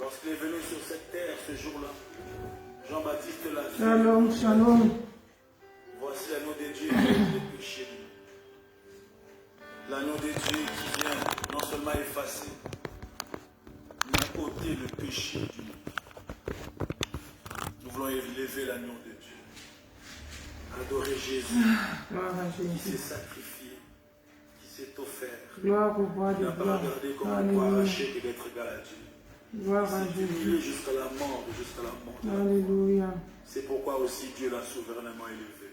Lorsqu'il est venu sur cette terre ce jour-là, Jean-Baptiste l'a vu. Shalom, shalom. Voici l'agneau de Dieu qui ôte les péchés du monde. L'agneau de Dieu qui vient non seulement effacer, mais ôter le péché du monde. Nous voulons élever l'agneau de Dieu. Adorer Jésus, Gloire à qui Jésus. s'est sacrifié, qui s'est offert. Gloire au roi Il de n'a pas gloire. regardé comme un Alléluia. arraché que d'être égal à Dieu. Gloire à Il s'est Jésus. humilié jusqu'à la mort, jusqu'à la mort. Alléluia. C'est pourquoi aussi Dieu l'a souverainement élevé.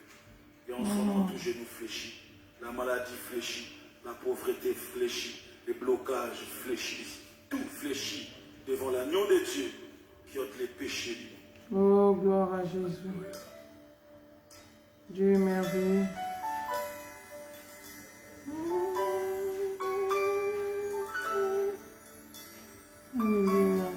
Et en son nom, tout genou fléchit, la maladie fléchit, la pauvreté fléchit, les blocages fléchissent, tout fléchit devant l'agneau de Dieu qui ôte les péchés du monde. Oh, gloire à Jésus. Dieu est merveilleux. Alléluia.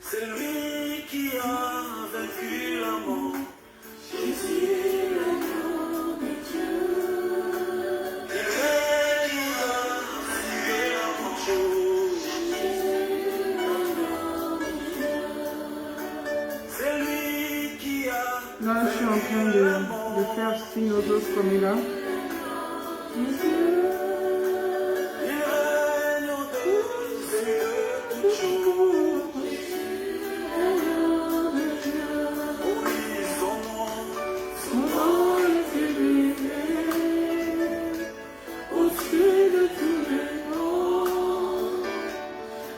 C'est lui qui a vaincu la mort. Jésus, l'agneau de Dieu. Il régnera sur la grande chose. Jésus, l'agneau de Dieu. C'est lui qui a Là, je suis en train de faire signe aux autres comme il a. Il règne au-dessus de toutes choses. Oui, son nom est élevé au-dessus de tous les noms.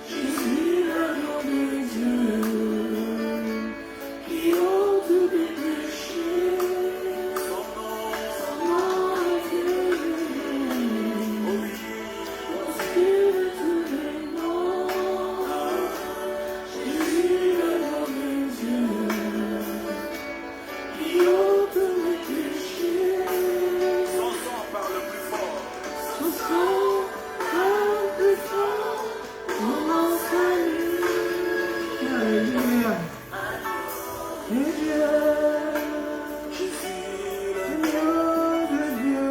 Jésus, l'agneau de Dieu, qui ôte les péchés. Son nom est élevé au-dessus de tous les noms. Jésus, l'agneau de Dieu, qui ôte les péchés. Son sang parle plus fort. Son sang parle plus fort. Pour mon salut. Alléluia. Et Dieu, Jésus, agneau de Dieu,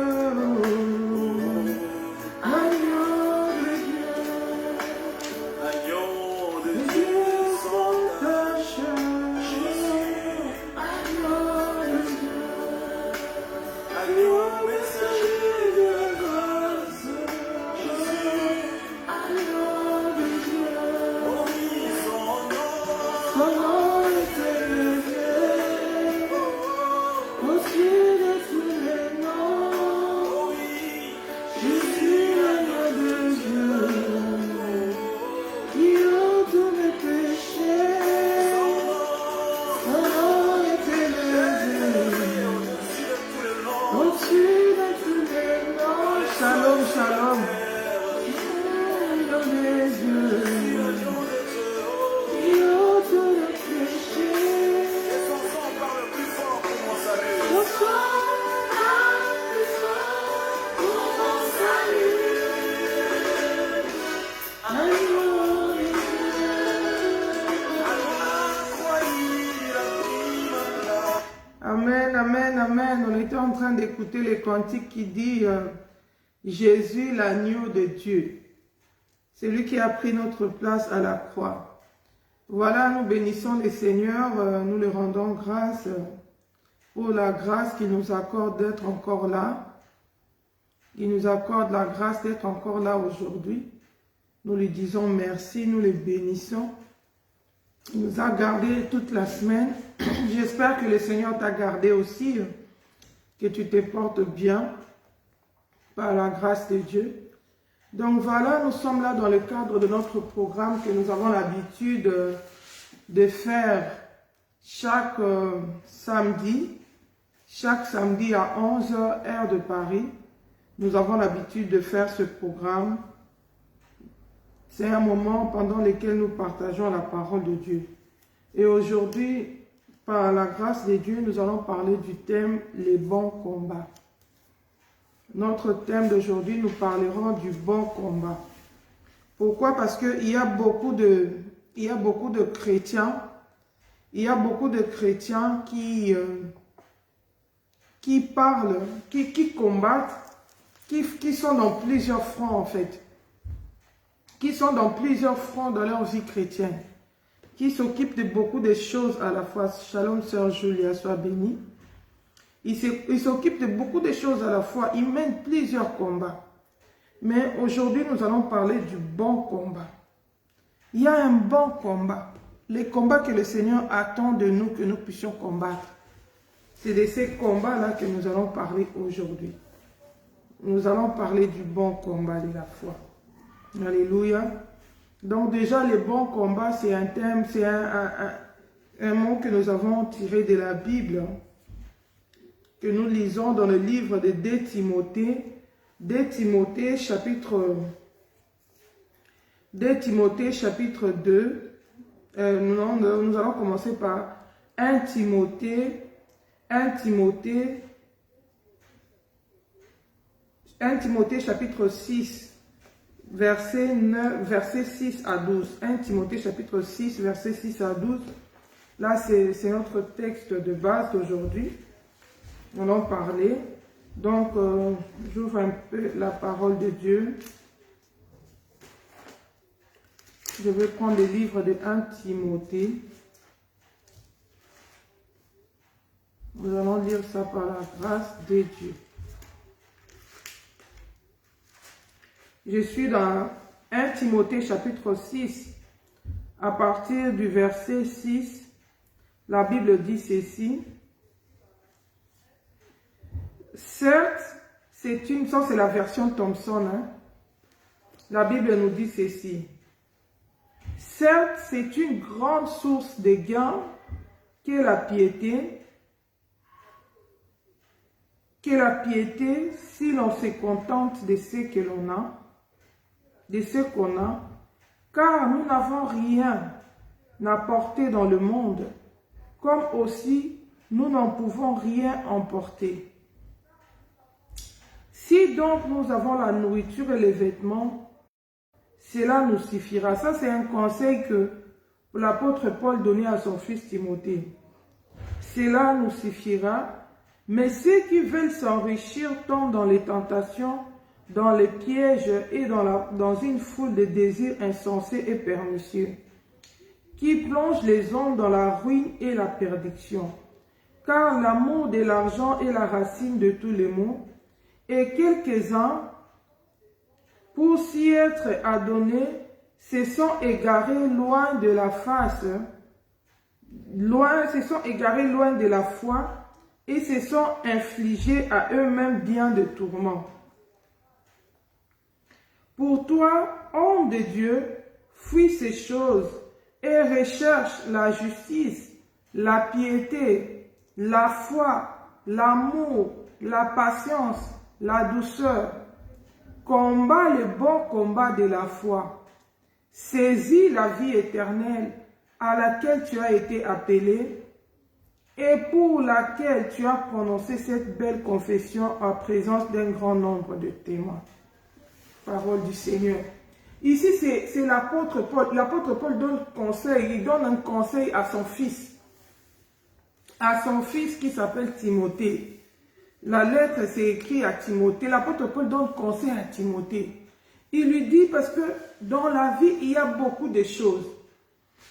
agneau de Dieu, l'agneau de Dieu, Dieu sans sans tache. tache. Jésus, Agneau de Dieu, agneau messager de la grâce. agneau de Dieu, Oh oui, son son nom. nom est élevé au-dessus de tous les noms. Oh oui, Jésus, l'agneau de Dieu, qui ôte mes péchés. Son nom est élevé au-dessus de tous les noms. Shalom, shalom. L'agneau de Dieu, qui ôte les péchés. son sang parle plus fort pour mon salut. Son sang parle plus fort pour mon salut. Agneau de Dieu. À la croix, il a pris ma place. Amen, amen, amen. On était en train d'écouter les cantiques qui dit Jésus, l'agneau de Dieu. C'est lui qui a pris notre place à la croix. Voilà, nous bénissons le Seigneur, nous le rendons grâce pour la grâce qu'il nous accorde d'être encore là. Il nous accorde la grâce d'être encore là aujourd'hui. Nous lui disons merci, nous le bénissons. Il nous a gardés toute la semaine. J'espère que le Seigneur t'a gardé aussi, que tu te portes bien par la grâce de Dieu. Donc voilà, nous sommes là dans le cadre de notre programme que nous avons l'habitude de faire chaque samedi à 11h, heure de Paris. Nous avons l'habitude de faire ce programme. C'est un moment pendant lequel nous partageons la parole de Dieu. Et aujourd'hui, par la grâce de Dieu, nous allons parler du thème « Les bons combats ». Notre thème d'aujourd'hui, nous parlerons du bon combat. Pourquoi? Parce qu'il y a beaucoup de chrétiens, qui parlent, qui combattent qui sont dans plusieurs fronts en fait, qui sont dans plusieurs fronts dans leur vie chrétienne, qui s'occupent de beaucoup de choses à la fois. Shalom, sœur Julia, sois bénie. Ils s'occupent de beaucoup de choses à la fois. Ils mènent plusieurs combats. Mais aujourd'hui, nous allons parler du bon combat. Il y a un bon combat. Les combats que le Seigneur attend de nous, que nous puissions combattre. C'est de ces combats-là que nous allons parler aujourd'hui. Nous allons parler du bon combat de la foi. Alléluia. Donc déjà, le bon combat, c'est un thème, c'est un mot que nous avons tiré de la Bible, que nous lisons dans le livre de 2 Timothée. 2 Timothée chapitre 2. Nous allons commencer par 1 Timothée chapitre 6, verset 6 à 12. 1 Timothée chapitre 6, verset 6 à 12. Là, c'est notre texte de base d'aujourd'hui. On en parlait. Donc, j'ouvre un peu la parole de Dieu. Je vais prendre le livre de 1 Timothée. Nous allons lire ça par la grâce de Dieu. Je suis dans 1 Timothée chapitre 6. À partir du verset 6, la Bible dit ceci. Certes, c'est la version Thompson. La Bible nous dit ceci. Certes, c'est une grande source de gain qu'est la piété. Si l'on se contente de ce que l'on a, de ce qu'on a, car nous n'avons rien à porter dans le monde, comme aussi nous n'en pouvons rien emporter. Si donc nous avons la nourriture et les vêtements, cela nous suffira. Ça, c'est un conseil que l'apôtre Paul donnait à son fils Timothée. Cela nous suffira, mais ceux qui veulent s'enrichir tombent dans les tentations, dans les pièges et dans une foule de désirs insensés et pernicieux, qui plongent les hommes dans la ruine et la perdition. Car l'amour de l'argent est la racine de tous les maux, et quelques-uns, pour s'y être adonnés, se sont égarés loin de la face, se sont égarés loin de la foi, et se sont infligés à eux-mêmes bien de tourments. Pour toi, homme de Dieu, fuis ces choses et recherche la justice, la piété, la foi, l'amour, la patience, la douceur. Combat le bon combat de la foi. Saisis la vie éternelle à laquelle tu as été appelé et pour laquelle tu as prononcé cette belle confession en présence d'un grand nombre de témoins. Parole du Seigneur. Ici, c'est l'apôtre Paul. L'apôtre Paul donne conseil. Il donne un conseil à son fils. À son fils qui s'appelle Timothée. La lettre, c'est écrit à Timothée. L'apôtre Paul donne conseil à Timothée. Il lui dit parce que dans la vie, il y a beaucoup de choses.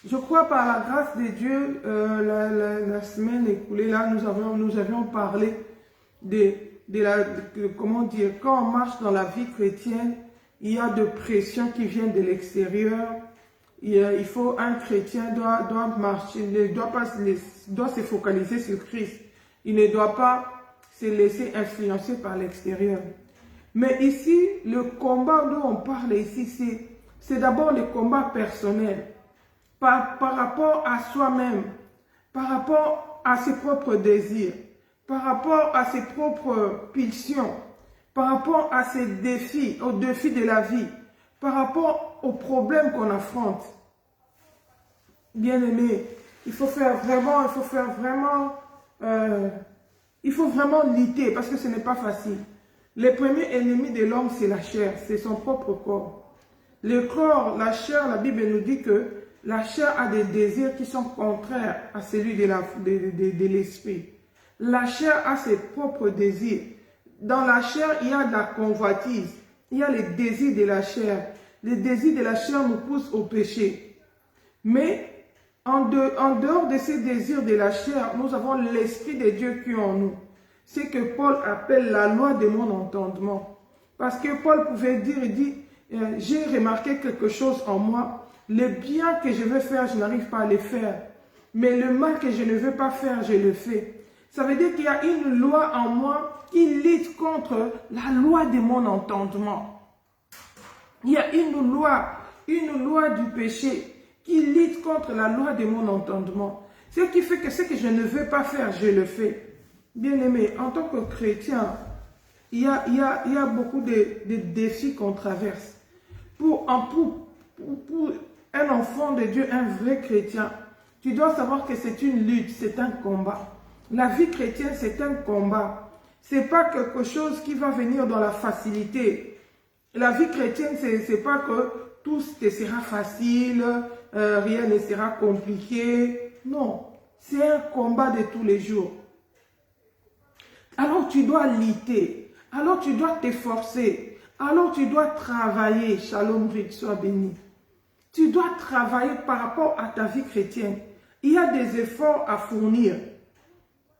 Je crois par la grâce de Dieu, la semaine écoulée, là, nous avions parlé comment dire, quand on marche dans la vie chrétienne, il y a de pressions qui viennent de l'extérieur. Un chrétien doit marcher, doit se focaliser sur Christ. Il ne doit pas se laisser influencer par l'extérieur. Mais ici, le combat dont on parle ici, c'est d'abord le combat personnel. Par rapport à soi-même, par rapport à ses propres désirs, par rapport à ses propres pulsions, par rapport à ses défis, aux défis de la vie, par rapport aux problèmes qu'on affronte. Bien-aimé, il faut vraiment lutter parce que ce n'est pas facile. Le premier ennemi de l'homme, c'est la chair, c'est son propre corps. Le corps, la chair, la Bible nous dit que la chair a des désirs qui sont contraires à celui de l'esprit. La chair a ses propres désirs. dans la chair, il y a de la convoitise. Il y a les désirs de la chair. Les désirs de la chair nous poussent au péché. Mais en dehors de ces désirs de la chair, nous avons l'Esprit de Dieu qui est en nous. C'est que Paul appelle la loi de mon entendement. Parce que Paul pouvait dire, il dit, j'ai remarqué quelque chose en moi. Le bien que je veux faire, je n'arrive pas à le faire. Mais le mal que je ne veux pas faire, je le fais. Ça veut dire qu'il y a une loi en moi qui lutte contre la loi de mon entendement. Il y a une loi du péché qui lutte contre la loi de mon entendement. Ce qui fait que ce que je ne veux pas faire, je le fais. Bien-aimé, en tant que chrétien, il y a beaucoup de défis qu'on traverse. Pour un enfant de Dieu, un vrai chrétien, tu dois savoir que c'est une lutte, c'est un combat. La vie chrétienne, c'est un combat. Ce n'est pas quelque chose qui va venir dans la facilité. La vie chrétienne, ce n'est pas que tout te sera facile, rien ne sera compliqué. Non, c'est un combat de tous les jours. Alors tu dois lutter, alors tu dois t'efforcer, alors tu dois travailler. Shalom, Rick, sois béni. Tu dois travailler par rapport à ta vie chrétienne. Il y a des efforts à fournir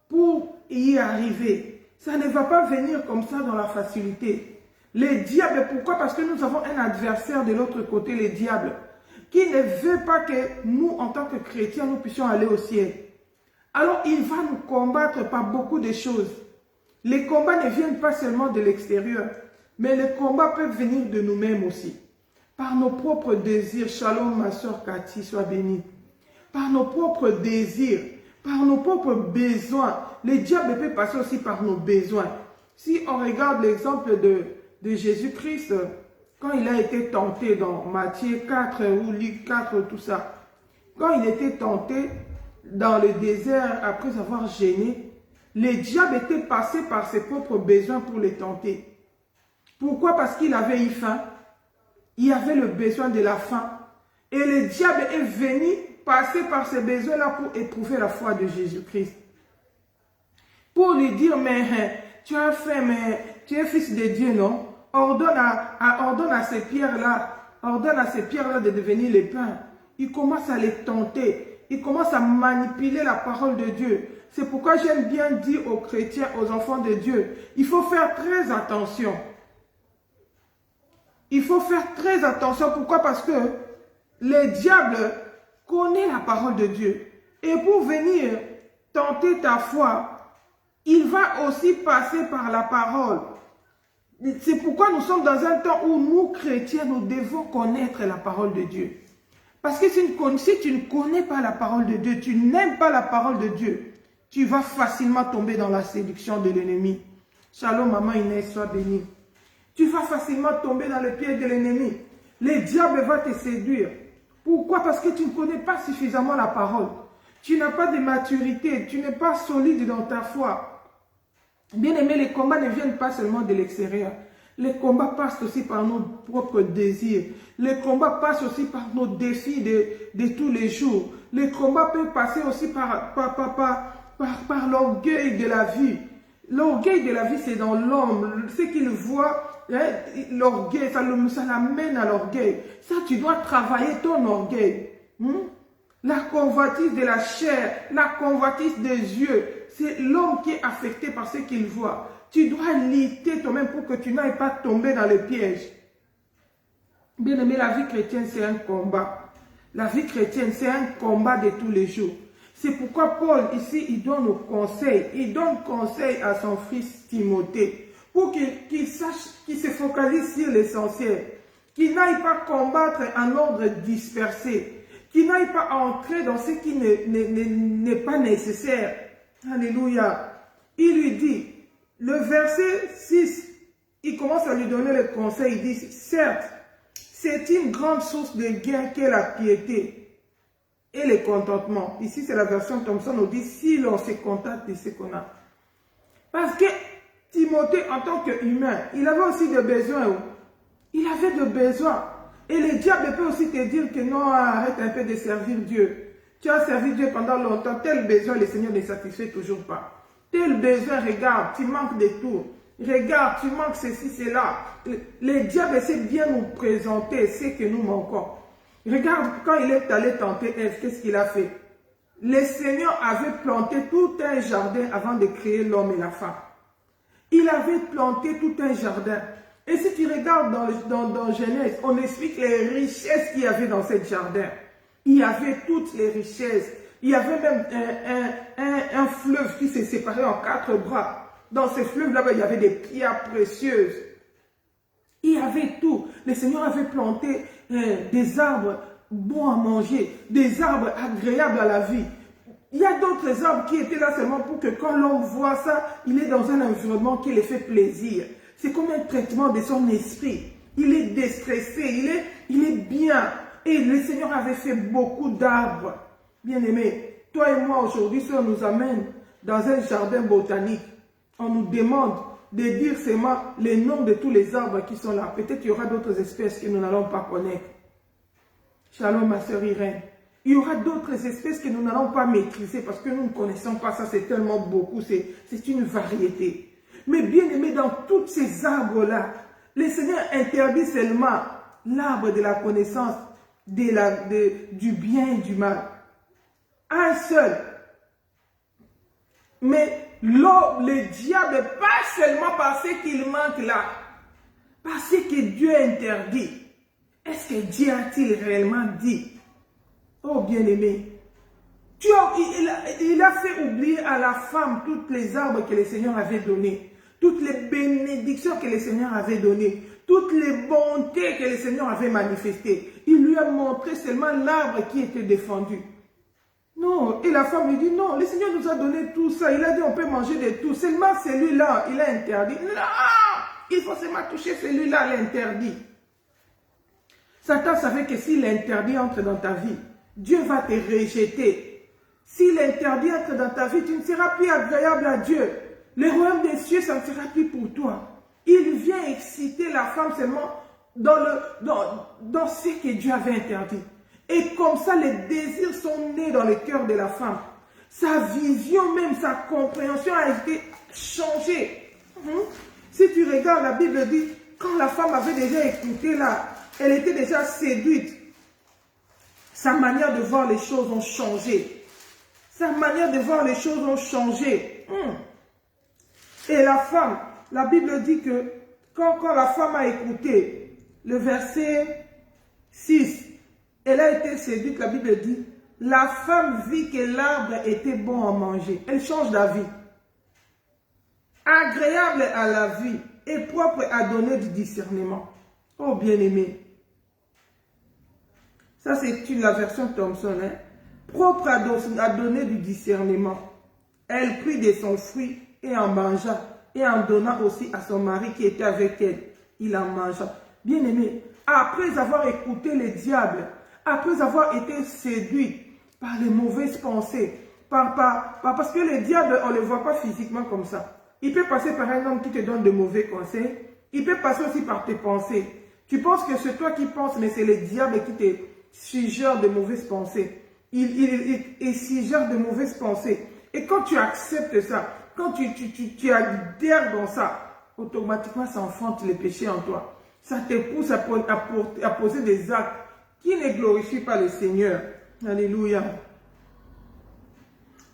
pour y arriver. Ça ne va pas venir comme ça dans la facilité. Les diables, pourquoi? Parce que nous avons un adversaire de l'autre côté, les diables, qui ne veut pas que nous, en tant que chrétiens, nous puissions aller au ciel. Alors, il va nous combattre par beaucoup de choses. Les combats ne viennent pas seulement de l'extérieur, mais les combats peuvent venir de nous-mêmes aussi. Par nos propres désirs. Shalom, ma soeur Cathy, sois bénie. Par nos propres désirs, par nos propres besoins. Le diable peut passer aussi par nos besoins. Si on regarde l'exemple de Jésus-Christ, quand il a été tenté dans Matthieu 4 ou Luc 4, tout ça, quand il était tenté dans le désert après avoir gêné, le diable était passé par ses propres besoins pour le tenter. Pourquoi? Parce qu'il avait eu faim. Il avait le besoin de la faim. Et le diable est venu passer par ces besoins-là pour éprouver la foi de Jésus-Christ. Pour lui dire, mais tu as faim, mais tu es fils de Dieu, non? Ordonne à ces pierres-là de devenir les pains. Il commence à les tenter. Il commence à manipuler la parole de Dieu. C'est pourquoi j'aime bien dire aux chrétiens, aux enfants de Dieu, il faut faire très attention. Il faut faire très attention. Pourquoi? Parce que le diable connaît la parole de Dieu. Et pour venir tenter ta foi, il va aussi passer par la parole. C'est pourquoi nous sommes dans un temps où nous, chrétiens, nous devons connaître la parole de Dieu. Parce que si tu ne connais pas la parole de Dieu, tu n'aimes pas la parole de Dieu, tu vas facilement tomber dans la séduction de l'ennemi. Shalom, maman Inès, sois bénie. Tu vas facilement tomber dans le piège de l'ennemi. Le diable va te séduire. Pourquoi? Parce que tu ne connais pas suffisamment la parole. Tu n'as pas de maturité, tu n'es pas solide dans ta foi. Bien aimé, les combats ne viennent pas seulement de l'extérieur. Les combats passent aussi par nos propres désirs. Les combats passent aussi par nos défis de tous les jours. Les combats peuvent passer aussi par l'orgueil de la vie. L'orgueil de la vie, c'est dans l'homme. Ce qu'il voit, hein, l'orgueil, ça l'amène à l'orgueil. Ça, tu dois travailler ton orgueil. La convoitise de la chair, la convoitise des yeux, c'est l'homme qui est affecté par ce qu'il voit. Tu dois lutter toi-même pour que tu n'ailles pas tomber dans le piège. Bien aimé, la vie chrétienne, c'est un combat. La vie chrétienne, c'est un combat de tous les jours. C'est pourquoi Paul, ici, il donne nos conseils. Il donne conseil à son fils Timothée pour qu'il sache, qu'il se focalise sur l'essentiel. Qu'il n'aille pas combattre en ordre dispersé. Qu'il n'aille pas entrer dans ce qui n'est pas nécessaire. Alléluia. Il lui dit, le verset 6, il commence à lui donner le conseil. Il dit, certes, c'est une grande source de gain qu'est la piété et le contentement. Ici, c'est la version Thompson, on dit, si l'on se contente de ce qu'on a. Parce que Timothée, en tant qu'humain, il avait aussi des besoins. Il avait des besoins. Et le diable peut aussi te dire que non, arrête un peu de servir Dieu. Tu as servi Dieu pendant longtemps, tel besoin, le Seigneur ne satisfait toujours pas. Tel besoin, regarde, tu manques de tout. Regarde, tu manques ceci, cela. Le diable essaie bien nous présenter ce que nous manquons. Regarde, quand il est allé tenter Ève, qu'est-ce qu'il a fait? Le Seigneur avait planté tout un jardin avant de créer l'homme et la femme. Il avait planté tout un jardin. Et si tu regardes dans Genèse, on explique les richesses qu'il y avait dans ce jardin. Il y avait toutes les richesses. Il y avait même un fleuve qui s'est séparé en 4 bras. Dans ce fleuve-là, il y avait des pierres précieuses. Il y avait tout. Le Seigneur avait planté des arbres bons à manger, des arbres agréables à la vie. Il y a d'autres arbres qui étaient là seulement pour que quand l'homme voit ça, il est dans un environnement qui lui fait plaisir. C'est comme un traitement de son esprit. Il est déstressé, il est bien. Et le Seigneur avait fait beaucoup d'arbres. Bien-aimés, toi et moi aujourd'hui, si on nous amène dans un jardin botanique, on nous demande de dire seulement les noms de tous les arbres qui sont là. Peut-être qu'il y aura d'autres espèces que nous n'allons pas connaître. Shalom, ma sœur Irène. Il y aura d'autres espèces que nous n'allons pas maîtriser parce que nous ne connaissons pas ça, c'est tellement beaucoup, c'est une variété. Mais bien aimé, dans tous ces arbres-là, le Seigneur interdit seulement l'arbre de la connaissance du bien et du mal. Un seul. Mais le diable, pas seulement parce qu'il manque là, parce que Dieu interdit. Est-ce que Dieu a-t-il réellement dit? Oh bien-aimé, il a fait oublier à la femme toutes les arbres que le Seigneur avait donnés, toutes les bénédictions que le Seigneur avait données, toutes les bontés que le Seigneur avait manifestées. Il lui a montré seulement l'arbre qui était défendu. Non, et la femme lui dit, non, le Seigneur nous a donné tout ça. Il a dit, on peut manger de tout. Seulement celui-là, il a interdit. Non, il faut seulement toucher celui-là, l'interdit. Satan savait que si l'interdit entre dans ta vie, Dieu va te rejeter. Si l'interdit entre dans ta vie, tu ne seras plus agréable à Dieu. Le royaume des cieux, ça ne sera plus pour toi. Il vient exciter la femme seulement dans ce que Dieu avait interdit. Et comme ça, les désirs sont nés dans le cœur de la femme. Sa vision même, sa compréhension a été changée. Si tu regardes, la Bible dit, quand la femme avait déjà écouté là, elle était déjà séduite. Sa manière de voir les choses ont changé. Sa manière de voir les choses ont changé. Et la femme, la Bible dit que quand la femme a écouté, le verset 6, elle a été séduite, la Bible dit, la femme vit que l'arbre était bon à manger. Elle change d'avis. Agréable à la vie et propre à donner du discernement. Oh bien-aimé. Ça c'est la version Thompson. Propre à donner du discernement. Elle prit de son fruit et en mangea. Et en donna aussi à son mari qui était avec elle. Il en mangea. Bien-aimé, après avoir écouté le diable, après avoir été séduit par les mauvaises pensées, parce que le diable, on ne le voit pas physiquement comme ça. Il peut passer par un homme qui te donne de mauvais conseils. Il peut passer aussi par tes pensées. Tu penses que c'est toi qui penses, mais c'est le diable qui te suggère de mauvaises pensées. Il suggère de mauvaises pensées. Et quand tu acceptes ça, quand tu adhères dans ça, automatiquement ça enfante le péché en toi. Ça te pousse à poser des actes qui ne glorifient pas le Seigneur. Alléluia.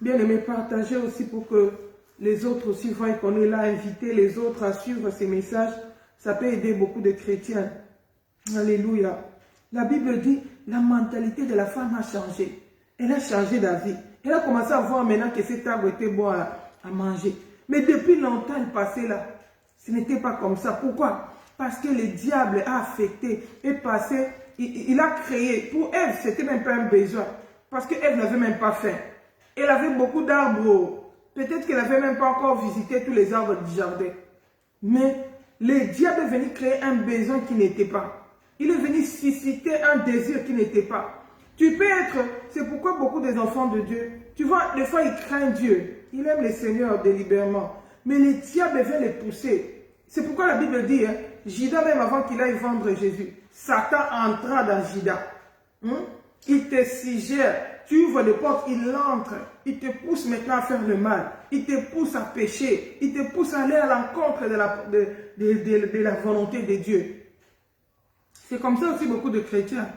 Bien aimé, partagez aussi pour que les autres aussi voient qu'on est là, inviter les autres à suivre ces messages. Ça peut aider beaucoup de chrétiens. Alléluia. La Bible dit, la mentalité de la femme a changé. Elle a changé d'avis. Elle a commencé à voir maintenant que cet arbre était bon à manger. Mais depuis longtemps, elle passait là. Ce n'était pas comme ça. Pourquoi? Parce que le diable a affecté et passé. Il a créé. Pour Ève, ce n'était même pas un besoin. Parce que Ève n'avait même pas faim. Elle avait beaucoup d'arbres. Peut-être qu'elle n'avait même pas encore visité tous les arbres du jardin. Mais le diable est venu créer un besoin qui n'était pas. Il est venu susciter un désir qui n'était pas. Tu peux être, c'est pourquoi beaucoup des enfants de Dieu, tu vois, des fois ils craignent Dieu. Ils aiment le Seigneur délibérément. Mais le diable vient les pousser. C'est pourquoi la Bible dit, Judas même avant qu'il aille vendre Jésus, Satan entra dans Judas. Il te suggère tu ouvres les portes, il entre. Il te pousse maintenant à faire le mal. Il te pousse à pécher. Il te pousse à aller à l'encontre de la volonté de Dieu. C'est comme ça aussi beaucoup de chrétiens.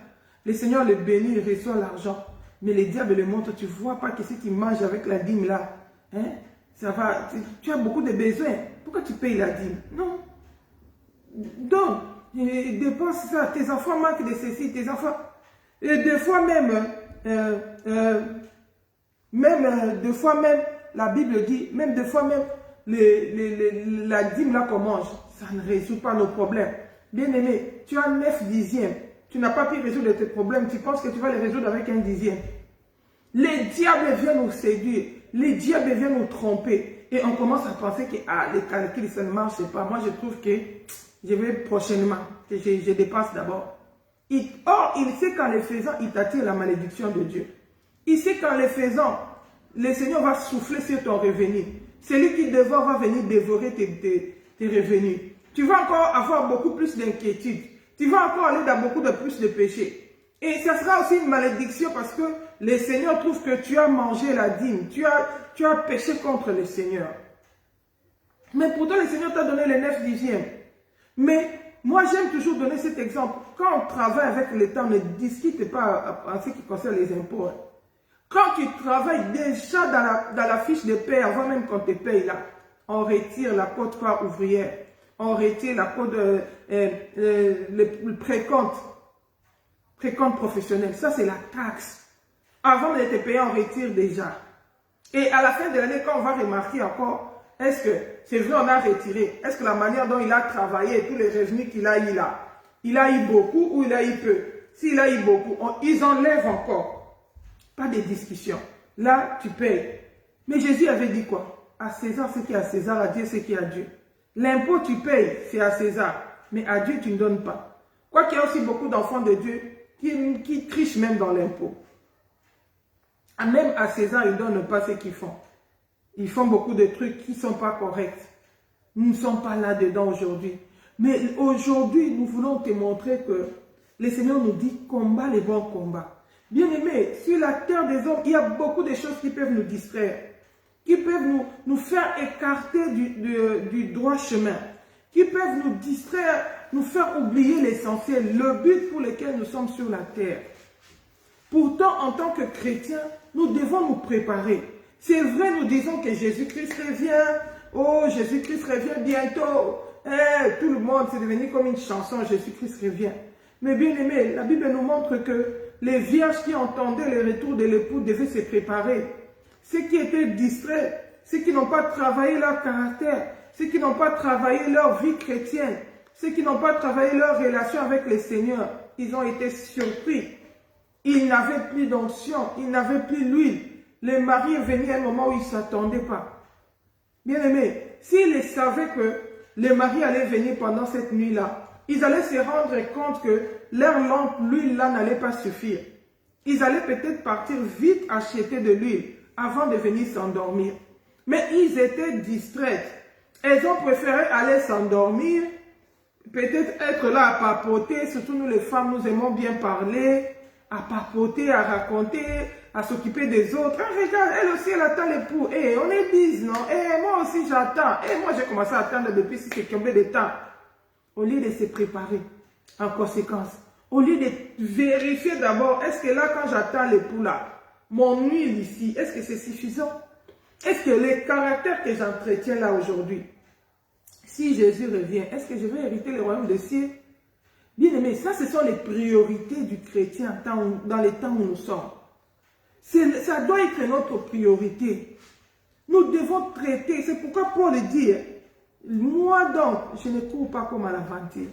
Le Seigneur les bénit, il reçoit l'argent. Mais les diables le montrent, tu ne vois pas que ce qu'ils mangent avec la dîme là, hein, ça va, tu as beaucoup de besoins. Pourquoi tu payes la dîme? Non. Donc, dépense ça. Tes enfants manquent de ceci, tes enfants. Et des fois même, des fois même, la Bible dit, même des fois même, la dîme là qu'on mange, ça ne résout pas nos problèmes. Bien aimé, tu as 9 dixièmes. Tu n'as pas pu résoudre tes problèmes. Tu penses que tu vas les résoudre avec 1 dixième. Les diables viennent nous séduire. Les diables viennent nous tromper. Et on commence à penser que les calculs, ça ne marche pas. Moi, je trouve que je vais prochainement, que je dépasse d'abord. Or, il sait qu'en les faisant, il t'attire la malédiction de Dieu. Il sait qu'en les faisant, le Seigneur va souffler sur ton revenu. Celui qui devant va venir dévorer tes revenus. Tu vas encore avoir beaucoup plus d'inquiétude. Tu vas encore aller dans beaucoup de plus de péchés. Et ça sera aussi une malédiction parce que le Seigneur trouve que tu as mangé la dîme. Tu as péché contre le Seigneur. Mais pourtant, le Seigneur t'a donné les 9 dixièmes. Mais moi, j'aime toujours donner cet exemple. Quand on travaille avec l'État, on ne discute pas en ce qui concerne les impôts. Quand tu travailles déjà dans la fiche de paie, avant même qu'on te paye là, on retire la quote part ouvrière. On retire la code, le précompte professionnel. Ça, c'est la taxe. Avant de te payer, on retire déjà. Et à la fin de l'année, quand on va remarquer encore, est-ce que c'est vrai, on a retiré? Est-ce que la manière dont il a travaillé, tous les revenus qu'il a eu là, il a eu beaucoup ou il a eu peu? S'il a eu beaucoup, ils enlèvent encore. Pas de discussion. Là, tu payes. Mais Jésus avait dit quoi? À César, ce qui est à César, à Dieu, ce qui est à Dieu. L'impôt, tu payes, c'est à César. Mais à Dieu, tu ne donnes pas. Quoiqu'il y a aussi beaucoup d'enfants de Dieu qui trichent même dans l'impôt. Même à César, ils ne donnent pas ce qu'ils font. Ils font beaucoup de trucs qui ne sont pas corrects. Nous ne sommes pas là-dedans aujourd'hui. Mais aujourd'hui, nous voulons te montrer que le Seigneur nous dit combat les bons combats. Bien aimé, sur la terre des hommes, il y a beaucoup de choses qui peuvent nous distraire, qui peuvent nous faire écarter du droit chemin, qui peuvent nous distraire, nous faire oublier l'essentiel, le but pour lequel nous sommes sur la terre. Pourtant, en tant que chrétiens, nous devons nous préparer. C'est vrai, nous disons que Jésus-Christ revient. Oh, Jésus-Christ revient bientôt. Tout le monde, c'est devenu comme une chanson, Jésus-Christ revient. Mais bien aimé, la Bible nous montre que les vierges qui entendaient le retour de l'époux devaient se préparer. Ceux qui étaient distraits, ceux qui n'ont pas travaillé leur caractère, ceux qui n'ont pas travaillé leur vie chrétienne, ceux qui n'ont pas travaillé leur relation avec le Seigneur, ils ont été surpris. Ils n'avaient plus d'onction, ils n'avaient plus l'huile. Le mari est venu à un moment où ils ne s'attendaient pas. Bien aimé, s'ils savaient que le mari allait venir pendant cette nuit-là, ils allaient se rendre compte que leur lampe, l'huile là, n'allait pas suffire. Ils allaient peut-être partir vite acheter de l'huile avant de venir s'endormir. Mais ils étaient distraits. Elles ont préféré aller s'endormir, peut-être être là à papoter, surtout nous les femmes, nous aimons bien parler, à papoter, à raconter, à s'occuper des autres. Ah, regarde, elle aussi, elle attend l'époux. On est 10, non? Moi aussi, j'attends. Moi, j'ai commencé à attendre depuis si c'est combien de temps. Au lieu de se préparer en conséquence, au lieu de vérifier d'abord, est-ce que là, quand j'attends l'époux là, mon huile ici, est-ce que c'est suffisant? Est-ce que le caractère que j'entretiens là aujourd'hui, si Jésus revient, est-ce que je vais hériter le royaume des cieux? Bien aimé, ça ce sont les priorités du chrétien dans les temps où nous sommes. Ça doit être notre priorité. Nous devons traiter, c'est pourquoi Paul dit, moi donc, je ne cours pas comme à l'aventure.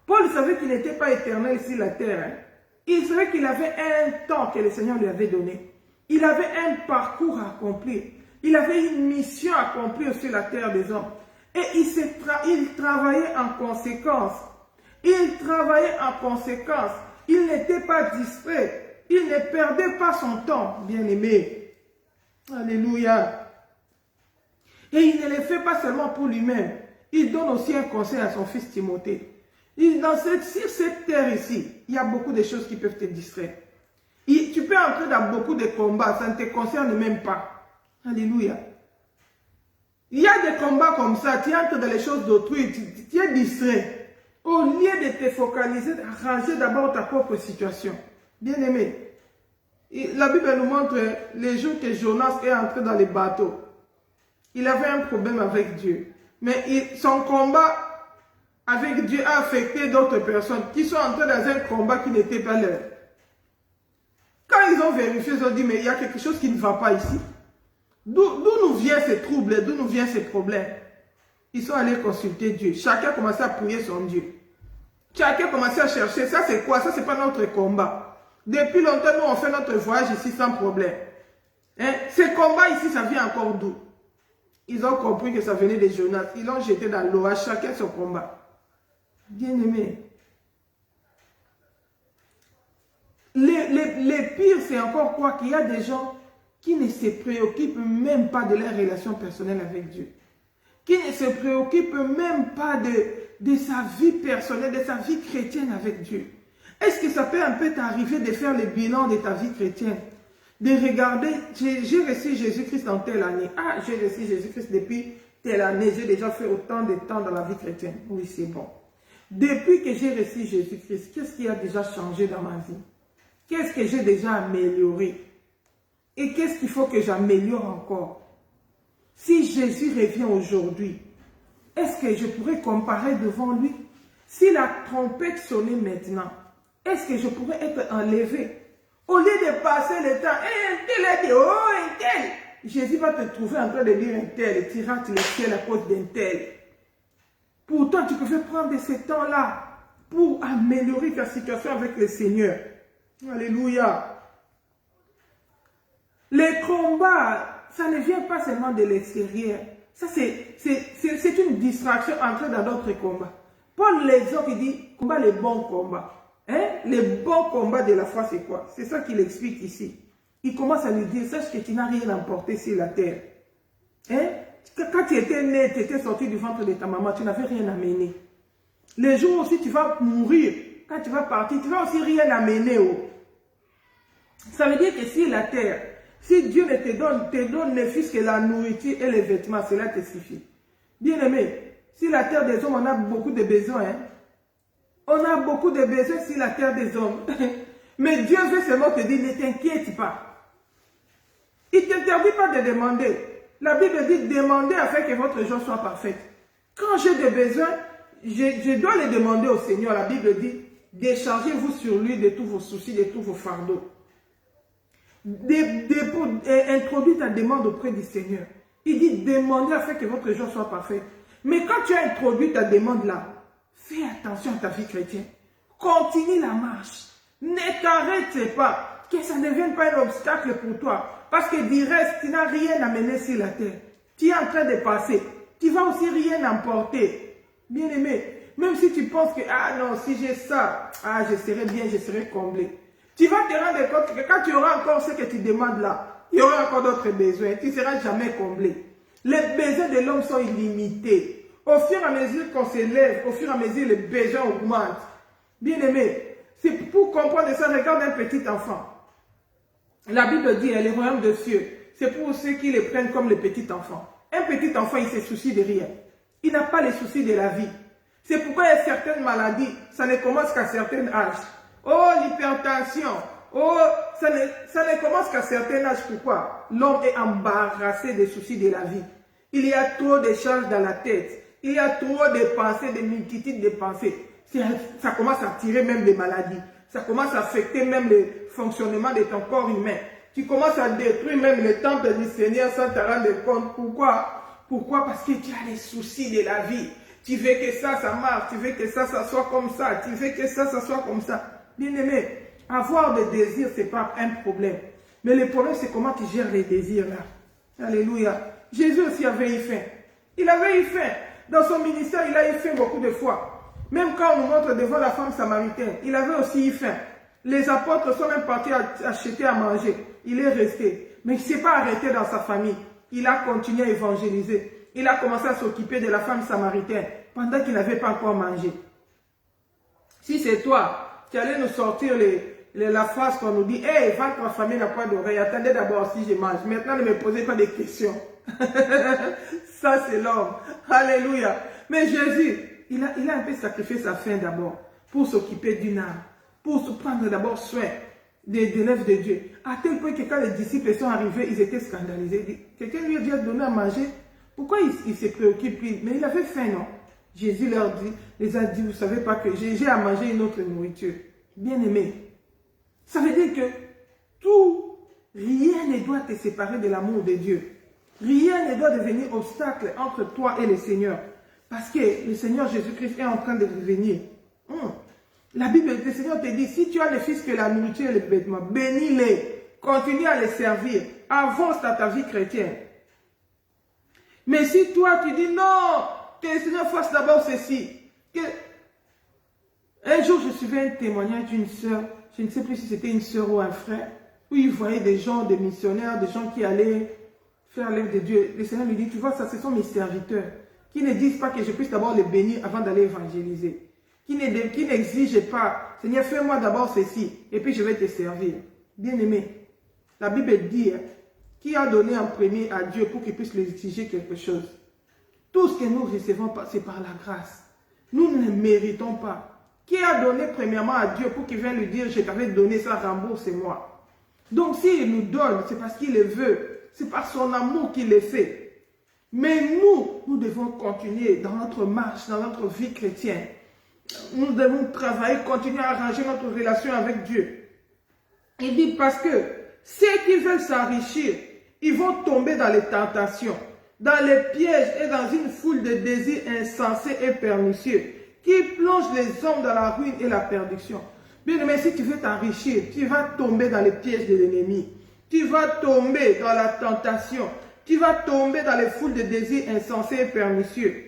Paul savait qu'il n'était pas éternel sur la terre. Il savait qu'il avait un temps que le Seigneur lui avait donné. Il avait un parcours à accomplir. Il avait une mission à accomplir sur la terre des hommes. Et il travaillait en conséquence. Il travaillait en conséquence. Il n'était pas distrait. Il ne perdait pas son temps, bien-aimé. Alléluia. Et il ne le fait pas seulement pour lui-même. Il donne aussi un conseil à son fils Timothée. Sur cette terre ici, il y a beaucoup de choses qui peuvent te distraire. Tu peux entrer dans beaucoup de combats, ça ne te concerne même pas. Alléluia. Il y a des combats comme ça, tu entres dans les choses d'autrui, tu es distrait. Au lieu de te focaliser, arranger d'abord ta propre situation. Bien aimé. La Bible nous montre les jours que Jonas est entré dans les bateaux. Il avait un problème avec Dieu. Mais son combat avec Dieu a affecté d'autres personnes qui sont entrées dans un combat qui n'était pas leur. Quand ils ont vérifié, ils ont dit, mais il y a quelque chose qui ne va pas ici. D'où nous viennent ces troubles, d'où nous viennent ces problèmes? Ils sont allés consulter Dieu. Chacun a commencé à prier son Dieu. Chacun a commencé à chercher, ça c'est quoi? Ça c'est pas notre combat. Depuis longtemps, nous on fait notre voyage ici sans problème. Hein? Ces combats ici, ça vient encore d'où? Ils ont compris que ça venait de Jonas. Ils l'ont jeté dans l'eau, à chacun son combat. Bien aimé. Les pires, c'est encore quoi? Qu'il y a des gens qui ne se préoccupent même pas de leur relation personnelle avec Dieu. Qui ne se préoccupent même pas de sa vie personnelle, de sa vie chrétienne avec Dieu. Est-ce que ça peut un peu t'arriver de faire le bilan de ta vie chrétienne? De regarder, j'ai reçu Jésus-Christ en telle année. Ah, j'ai reçu Jésus-Christ depuis telle année. J'ai déjà fait autant de temps dans la vie chrétienne. Oui, c'est bon. Depuis que j'ai reçu Jésus-Christ, qu'est-ce qui a déjà changé dans ma vie? Qu'est-ce que j'ai déjà amélioré? Et qu'est-ce qu'il faut que j'améliore encore? Si Jésus revient aujourd'hui, est-ce que je pourrais comparer devant lui? Si la trompette sonnait maintenant, est-ce que je pourrais être enlevé? Au lieu de passer le temps, un tel a dit, oh, un tel. Jésus va te trouver en train de dire un tel et tu rates le ciel à cause d'un tel. Pourtant, tu pouvais prendre ce temps-là pour améliorer ta situation avec le Seigneur. Alléluia. Les combats, ça ne vient pas seulement de l'extérieur. Ça, c'est une distraction entre dans d'autres combats. Paul l'exhorte, il dit, combat les bons combats. Hein? Les bons combats de la foi, c'est quoi? C'est ça qu'il explique ici. Il commence à lui dire, sache que tu n'as rien emporté sur la terre. Hein? Quand tu étais né, tu étais sorti du ventre de ta maman, tu n'avais rien amené. Les jours aussi, tu vas mourir. Quand tu vas partir, tu vas aussi rien amener. Oh. Ça veut dire que si la terre, si Dieu ne te donne ne fût-ce que la nourriture et les vêtements, cela te suffit. Bien aimé, si la terre des hommes, on a beaucoup de besoins. Hein? On a beaucoup de besoins sur la terre des hommes. Mais Dieu veut seulement te dire, ne t'inquiète pas. Il ne t'interdit pas de demander. La Bible dit, demandez afin que votre joie soit parfaite. Quand j'ai des besoins, je dois les demander au Seigneur. La Bible dit, déchargez-vous sur lui de tous vos soucis, de tous vos fardeaux. Introduis ta demande auprès du Seigneur. Il dit, demandez afin que votre joie soit parfaite. Mais quand tu as introduit ta demande là, fais attention à ta vie chrétienne. Continue la marche. Ne t'arrête pas. Que ça ne devienne pas un obstacle pour toi. Parce que du reste, tu n'as rien amené sur la terre. Tu es en train de passer. Tu vas aussi rien emporter. Bien aimé, même si tu penses que, ah non, si j'ai ça, ah je serai bien, je serai comblé. Tu vas te rendre compte que quand tu auras encore ce que tu demandes là, il y aura encore d'autres besoins. Tu ne seras jamais comblé. Les besoins de l'homme sont illimités. Au fur et à mesure qu'on s'élève, au fur et à mesure les besoins augmentent. Bien aimé, c'est pour comprendre ça, regarde un petit enfant. La Bible dit, les royaumes de cieux, c'est pour ceux qui les prennent comme les petits enfants. Un petit enfant, il ne se soucie de rien. Il n'a pas les soucis de la vie. C'est pourquoi il y a certaines maladies, ça ne commence qu'à certain âge. Oh, l'hypertension. Oh, ça ne commence qu'à certain âge. Pourquoi? L'homme est embarrassé des soucis de la vie. Il y a trop de charges dans la tête. Il y a trop de pensées, de multitudes de pensées. Ça commence à tirer même des maladies. Ça commence à affecter même le fonctionnement de ton corps humain. Tu commences à détruire même le temple du Seigneur sans te rendre compte. Pourquoi? Pourquoi? Parce que tu as les soucis de la vie. Tu veux que ça marche. Tu veux que ça soit comme ça. Tu veux que ça soit comme ça. Bien aimé, avoir des désirs, ce n'est pas un problème. Mais le problème, c'est comment tu gères les désirs là. Alléluia. Jésus aussi avait eu faim. Il avait eu faim. Dans son ministère, il a eu faim beaucoup de fois. Même quand on nous montre devant la femme samaritaine, il avait aussi eu faim. Les apôtres sont même partis acheter à manger. Il est resté. Mais il ne s'est pas arrêté dans sa famille. Il a continué à évangéliser. Il a commencé à s'occuper de la femme samaritaine pendant qu'il n'avait pas encore mangé. Si c'est toi, tu allais nous sortir la phrase qu'on nous dit, hey, va ta famille n'a pas d'oreille, attendez d'abord si je mange. Maintenant, ne me posez pas des questions. Ça, c'est l'homme. Alléluia. Mais Jésus, il a un peu sacrifié sa faim d'abord pour s'occuper d'une âme, pour se prendre d'abord soin des élèves de Dieu. À tel point que quand les disciples sont arrivés, ils étaient scandalisés. Quelqu'un lui a déjà donné à manger. Pourquoi il se préoccupe? Mais il avait faim, non? Jésus les a dit, vous ne savez pas que j'ai à manger une autre nourriture. Bien aimé. Ça veut dire que rien ne doit te séparer de l'amour de Dieu. Rien ne doit devenir obstacle entre toi et le Seigneur. Parce que le Seigneur Jésus-Christ est en train de revenir. La Bible, le Seigneur te dit, si tu as le Fils que la nourriture et les vêtements, bénis-les, continue à les servir, avance dans ta vie chrétienne. Mais si toi tu dis non, que le Seigneur fasse d'abord ceci. Un jour, je suivais un témoignage d'une sœur, je ne sais plus si c'était une sœur ou un frère, où il voyait des gens, des missionnaires, des gens qui allaient faire l'œuvre de Dieu. Le Seigneur lui dit, tu vois, ça, ce sont mes serviteurs, qui ne disent pas que je puisse d'abord les bénir avant d'aller évangéliser. Qui n'exigent pas, Seigneur, fais-moi d'abord ceci, et puis je vais te servir. Bien-aimé, la Bible dit, qui a donné en premier à Dieu pour qu'il puisse lui exiger quelque chose. Tout ce que nous recevons, c'est par la grâce. Nous ne méritons pas. Qui a donné premièrement à Dieu pour qu'il vienne lui dire, je t'avais donné ça, rembourse-moi. Donc s'il nous donne, c'est parce qu'il le veut. C'est par son amour qu'il le fait. Mais nous devons continuer dans notre marche, dans notre vie chrétienne. Nous devons travailler, continuer à arranger notre relation avec Dieu. Il dit parce que ceux qui veulent s'enrichir, ils vont tomber dans les tentations, dans les pièges et dans une foule de désirs insensés et pernicieux qui plongent les hommes dans la ruine et la perdition. Bien, mais si tu veux t'enrichir, tu vas tomber dans les pièges de l'ennemi. Tu vas tomber dans la tentation. Tu vas tomber dans les foules de désirs insensés et pernicieux.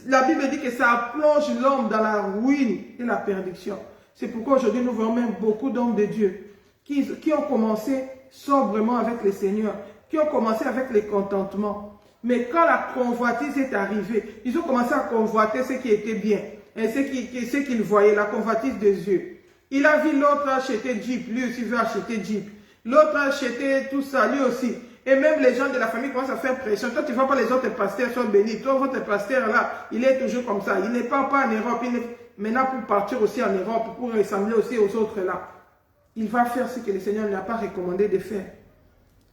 La Bible dit que ça plonge l'homme dans la ruine et la perdition. C'est pourquoi aujourd'hui nous voyons même beaucoup d'hommes de Dieu qui ont commencé sobrement avec le Seigneur, qui ont commencé avec le contentement. Mais quand la convoitise est arrivée, ils ont commencé à convoiter ce qui était bien et ce qu'ils voyaient, la convoitise des yeux. Il a vu l'autre acheter Jeep, lui aussi veut acheter Jeep. L'autre a acheté tout ça, lui aussi. Et même les gens de la famille commencent à faire pression. Toi, tu ne vois pas les autres pasteurs sont bénis. Toi, votre pasteur là, il est toujours comme ça. Il n'est pas en Europe. Il est maintenant pour partir aussi en Europe, pour ressembler aussi aux autres là. Il va faire ce que le Seigneur ne lui a pas recommandé de faire.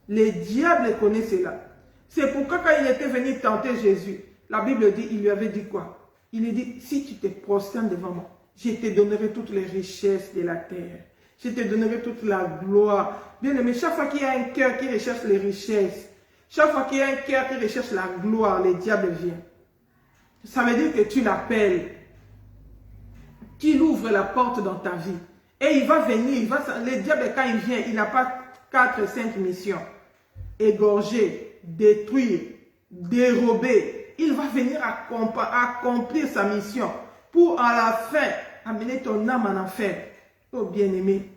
Les diables connaissent cela. C'est pourquoi quand il était venu tenter Jésus, la Bible dit, il lui avait dit quoi? Il lui dit, si tu te prosternes devant moi, je te donnerai toutes les richesses de la terre. Je te donnerai toute la gloire. Bien aimé, chaque fois qu'il y a un cœur qui recherche les richesses, chaque fois qu'il y a un cœur qui recherche la gloire, le diable vient. Ça veut dire que tu l'appelles. Tu ouvres la porte dans ta vie. Et il va venir, le diable quand il vient, il n'a pas 4, 5 missions. Égorger, détruire, dérober. Il va venir accomplir sa mission pour à la fin amener ton âme en enfer. Oh bien-aimé,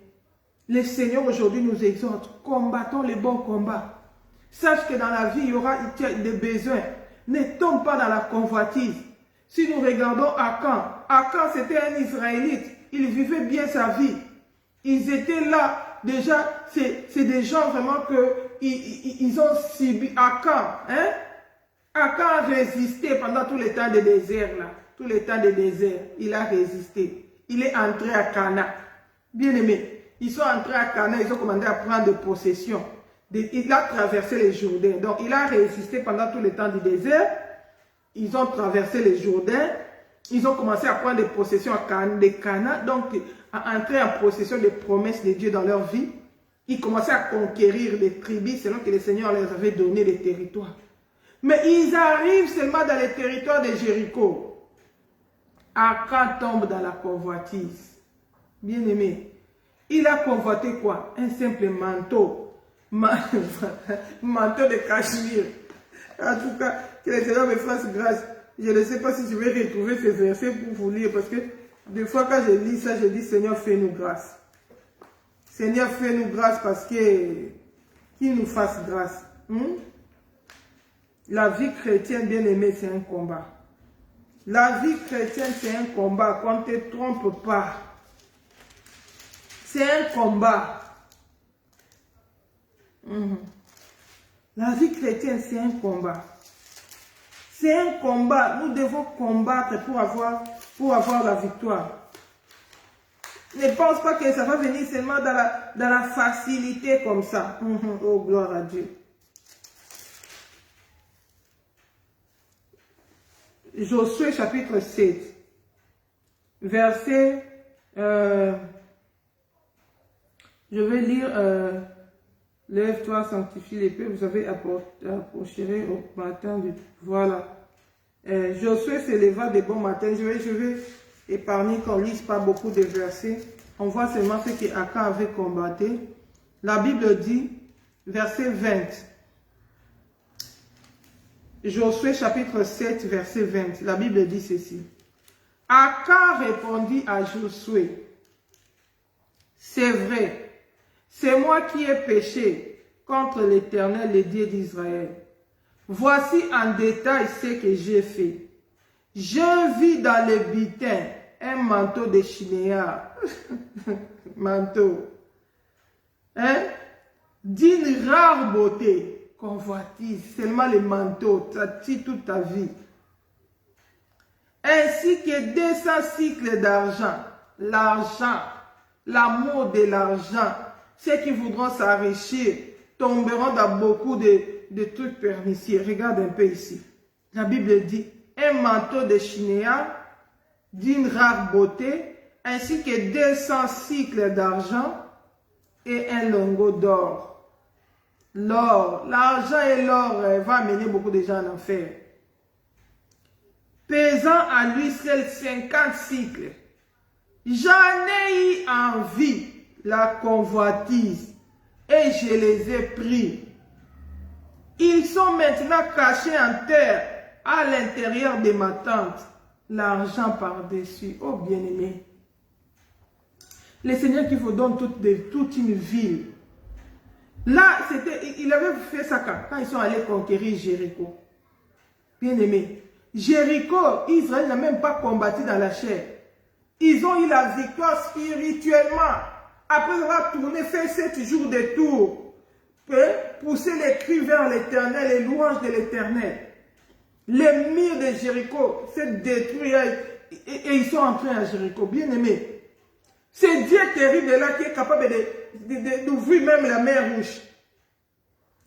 le Seigneur aujourd'hui nous exhorte, combattons les bons combats. Sache que dans la vie, il y aura des besoins. Ne tombe pas dans la convoitise. Si nous regardons Akan c'était un Israélite. Il vivait bien sa vie. Ils étaient là. Déjà, c'est des gens vraiment ils ont subi Akan. Akan a résisté pendant tout le temps de désert. Là. Tout le temps de désert, il a résisté. Il est entré à Cana. Bien aimé, ils sont entrés à Cana, ils ont commandé à prendre possession. Il a traversé les Jourdains. Donc, il a résisté pendant tout le temps du désert. Ils ont traversé les Jourdains. Ils ont commencé à prendre des possessions de Cana. Donc, à entrer en possession des promesses de Dieu dans leur vie. Ils commençaient à conquérir les tribus selon que le Seigneur leur avait donné des territoires. Mais ils arrivent seulement dans les territoires de Jéricho. Akan tombe dans la convoitise. Bien aimé, il a convoité quoi? Un simple manteau. Manteau de cachemire. En tout cas, que le Seigneur me fasse grâce. Je ne sais pas si je vais retrouver ces versets pour vous lire. Parce que des fois quand je lis ça, je dis Seigneur, fais-nous grâce. Seigneur, fais-nous grâce parce que qu'il nous fasse grâce. La vie chrétienne, bien aimée, c'est un combat. La vie chrétienne, c'est un combat. Qu'on ne te trompe pas. C'est un combat. La vie chrétienne, c'est un combat. C'est un combat. Nous devons combattre pour avoir la victoire. Ne pense pas que ça va venir seulement dans la facilité comme ça. Oh, gloire à Dieu. Josué chapitre 7, verset, je vais lire, lève-toi, sanctifie les peuples, vous avez approché au matin du... Voilà. Josué s'éleva de bon matin. Je vais épargner qu'on ne lise pas beaucoup de versets. On voit seulement ce qu'Akan avait combattu. La Bible dit, verset 20. Josué chapitre 7, verset 20. La Bible dit ceci. Akan répondit à Josué, c'est vrai, c'est moi qui ai péché contre l'Éternel, le Dieu d'Israël. Voici en détail ce que j'ai fait. Je vis dans le butin un manteau de chinéa, manteau, hein, d'une rare beauté, convoitise, seulement le manteau, ça tue toute ta vie. Ainsi que 200 cycles d'argent, l'argent, l'amour de l'argent, ceux qui voudront s'enrichir tomberont dans beaucoup de trucs pernicieux. Regarde un peu ici. La Bible dit, un manteau de chinéa d'une rare beauté, ainsi que 200 cycles d'argent et un lingot d'or. L'or, l'argent et l'or va amener beaucoup de gens en enfer. Pesant à lui seul 50 cycles. J'en ai eu envie, la convoitise, et je les ai pris. Ils sont maintenant cachés en terre, à l'intérieur de ma tente. L'argent par-dessus. Oh bien-aimé. Le Seigneur qui vous donne toute une ville. Là, il avait fait ça quand ils sont allés conquérir Jéricho. Bien-aimé. Jéricho, Israël n'a même pas combattu dans la chair. Ils ont eu la victoire spirituellement. Après avoir tourné, fait 7 jours de tour. Pousser les cris vers l'Éternel, les louanges de l'Éternel. Les murs de Jéricho s'est détruit et ils sont entrés à Jéricho. Bien-aimé. C'est Dieu terrible là qui est capable d'ouvrir même la mer rouge.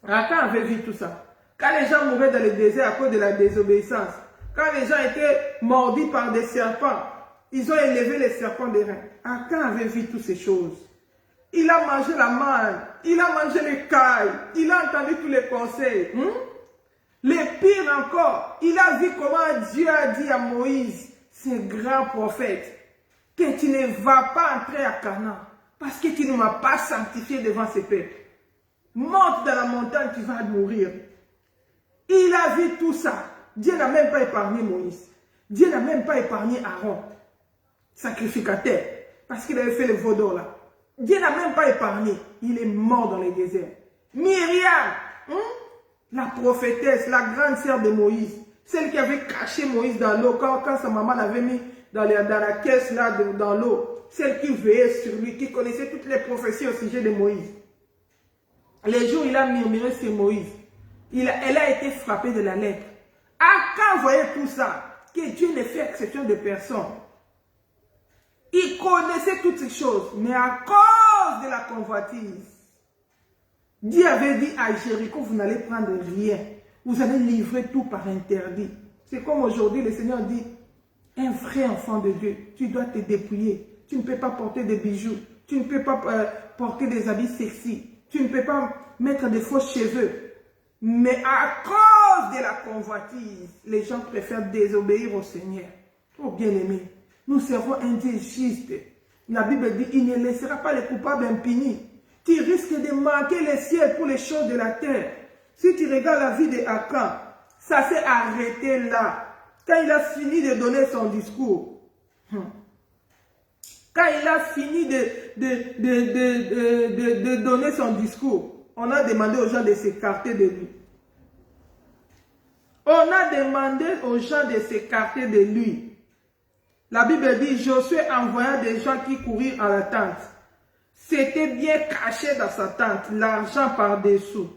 Akan avait vu tout ça. Quand les gens mouraient dans le désert à cause de la désobéissance, quand les gens étaient mordus par des serpents, ils ont élevé les serpents des reins. Akan avait vu toutes ces choses. Il a mangé la manne, il a mangé les cailles, il a entendu tous les conseils. Le pire encore, il a vu comment Dieu a dit à Moïse, ce grand prophète, que tu ne vas pas entrer à Canaan parce que tu ne m'as pas sanctifié devant ce peuple. Monte dans la montagne, tu vas mourir. Il a vu tout ça. Dieu n'a même pas épargné Moïse. Dieu n'a même pas épargné Aaron, sacrificateur, parce qu'il avait fait le veau d'or là. Dieu n'a même pas épargné. Il est mort dans le désert. Myriam, la prophétesse, la grande sœur de Moïse, celle qui avait caché Moïse dans l'eau quand sa maman l'avait mis dans la caisse là dans l'eau, celle qui veillait sur lui, qui connaissait toutes les prophéties au sujet de Moïse. Les jours où il a murmuré sur Moïse, elle a été frappée de la lèpre. Akan voyait tout ça, que Dieu ne fait exception de personne. Il connaissait toutes ces choses, mais à cause de la convoitise, Dieu avait dit à Jéricho, vous n'allez prendre rien. Vous allez livrer tout par interdit. C'est comme aujourd'hui, le Seigneur dit, un vrai enfant de Dieu, tu dois te dépouiller. Tu ne peux pas porter des bijoux. Tu ne peux pas porter des habits sexy. Tu ne peux pas mettre des faux cheveux. Mais à cause de la convoitise, les gens préfèrent désobéir au Seigneur. Oh bien-aimé, nous serons un Dieu juste. La Bible dit, il ne laissera pas les coupables impunis. Tu risques de manquer le ciel pour les choses de la terre. Si tu regardes la vie de Akan, ça s'est arrêté là. Quand il a fini de donner son discours. Quand il a fini de donner son discours, on a demandé aux gens de s'écarter de lui. On a demandé aux gens de s'écarter de lui. La Bible dit, Josué envoya des gens qui courirent à la tente. C'était bien caché dans sa tente, l'argent par-dessous.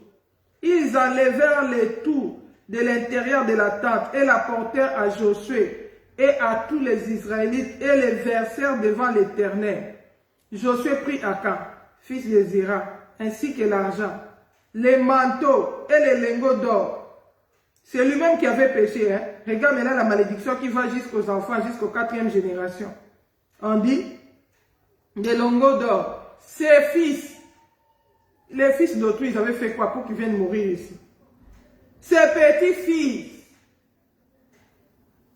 Ils enlevèrent les tours de l'intérieur de la tente et l'apportèrent à Josué et à tous les Israélites et les versèrent devant l'Éternel. Josué prit Akan, fils de Zéra, ainsi que l'argent, les manteaux et les lingots d'or. C'est lui-même qui avait péché. Hein? Regarde maintenant la malédiction qui va jusqu'aux enfants, jusqu'aux 4e génération. On dit, des lingots d'or. Ses fils, les fils d'autrui, ils avaient fait quoi pour qu'ils viennent mourir ici? Ses petits-fils,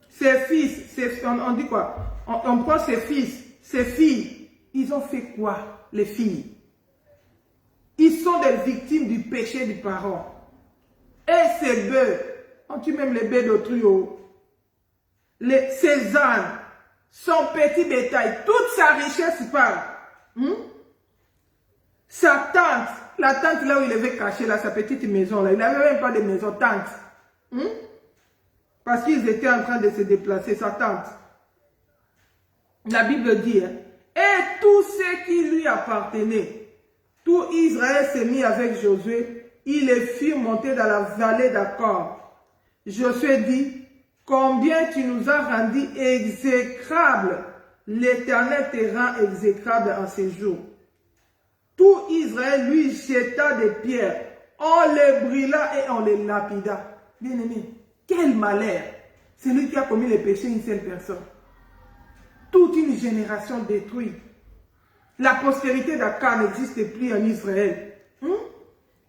ses fils, on dit quoi? On prend ses fils, ses filles. Ils ont fait quoi, les filles? Ils sont des victimes du péché du parent. Et ces bœufs, on tue même les bœufs d'autrui, ses ânes, son petit bétail, toute sa richesse part. Sa tante, la tante là où il avait caché, là, sa petite maison, là, il n'avait même pas de maison, tante. Parce qu'ils étaient en train de se déplacer, sa tante. La Bible dit, hein, et tous ceux qui lui appartenaient, tout Israël s'est mis avec Josué, ils les firent monter dans la vallée d'Accord. Josué dit, combien tu nous as rendus exécrables, l'Éternel te rend exécrable en ces jours. Tout Israël lui jeta des pierres, on les brûla et on les lapida. Bien-aimé, quel malheur! C'est lui qui a commis les péchés une seule personne. Toute une génération détruite. La postérité d'Akan n'existe plus en Israël.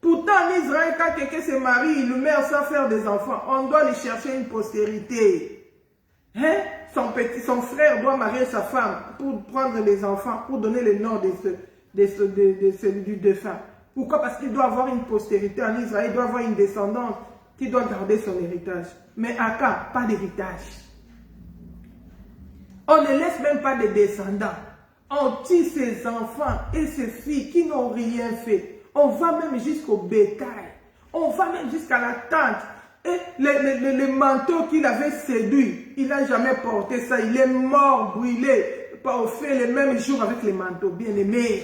Pourtant, en Israël, quand quelqu'un se marie, il le meurt sans faire des enfants. On doit lui chercher une postérité. Hein? Son frère doit marier sa femme pour prendre les enfants, pour donner le nom du défunt. Pourquoi? Parce qu'il doit avoir une postérité en Israël, il doit avoir une descendance qui doit garder son héritage. Mais Akan, pas d'héritage. On ne laisse même pas de descendants. On tue ses enfants et ses filles qui n'ont rien fait. On va même jusqu'au bétail. On va même jusqu'à la tente. Et le manteau qu'il avait séduit, il n'a jamais porté ça. Il est mort, brûlé, au fait le même jour avec les manteaux. Bien-aimé,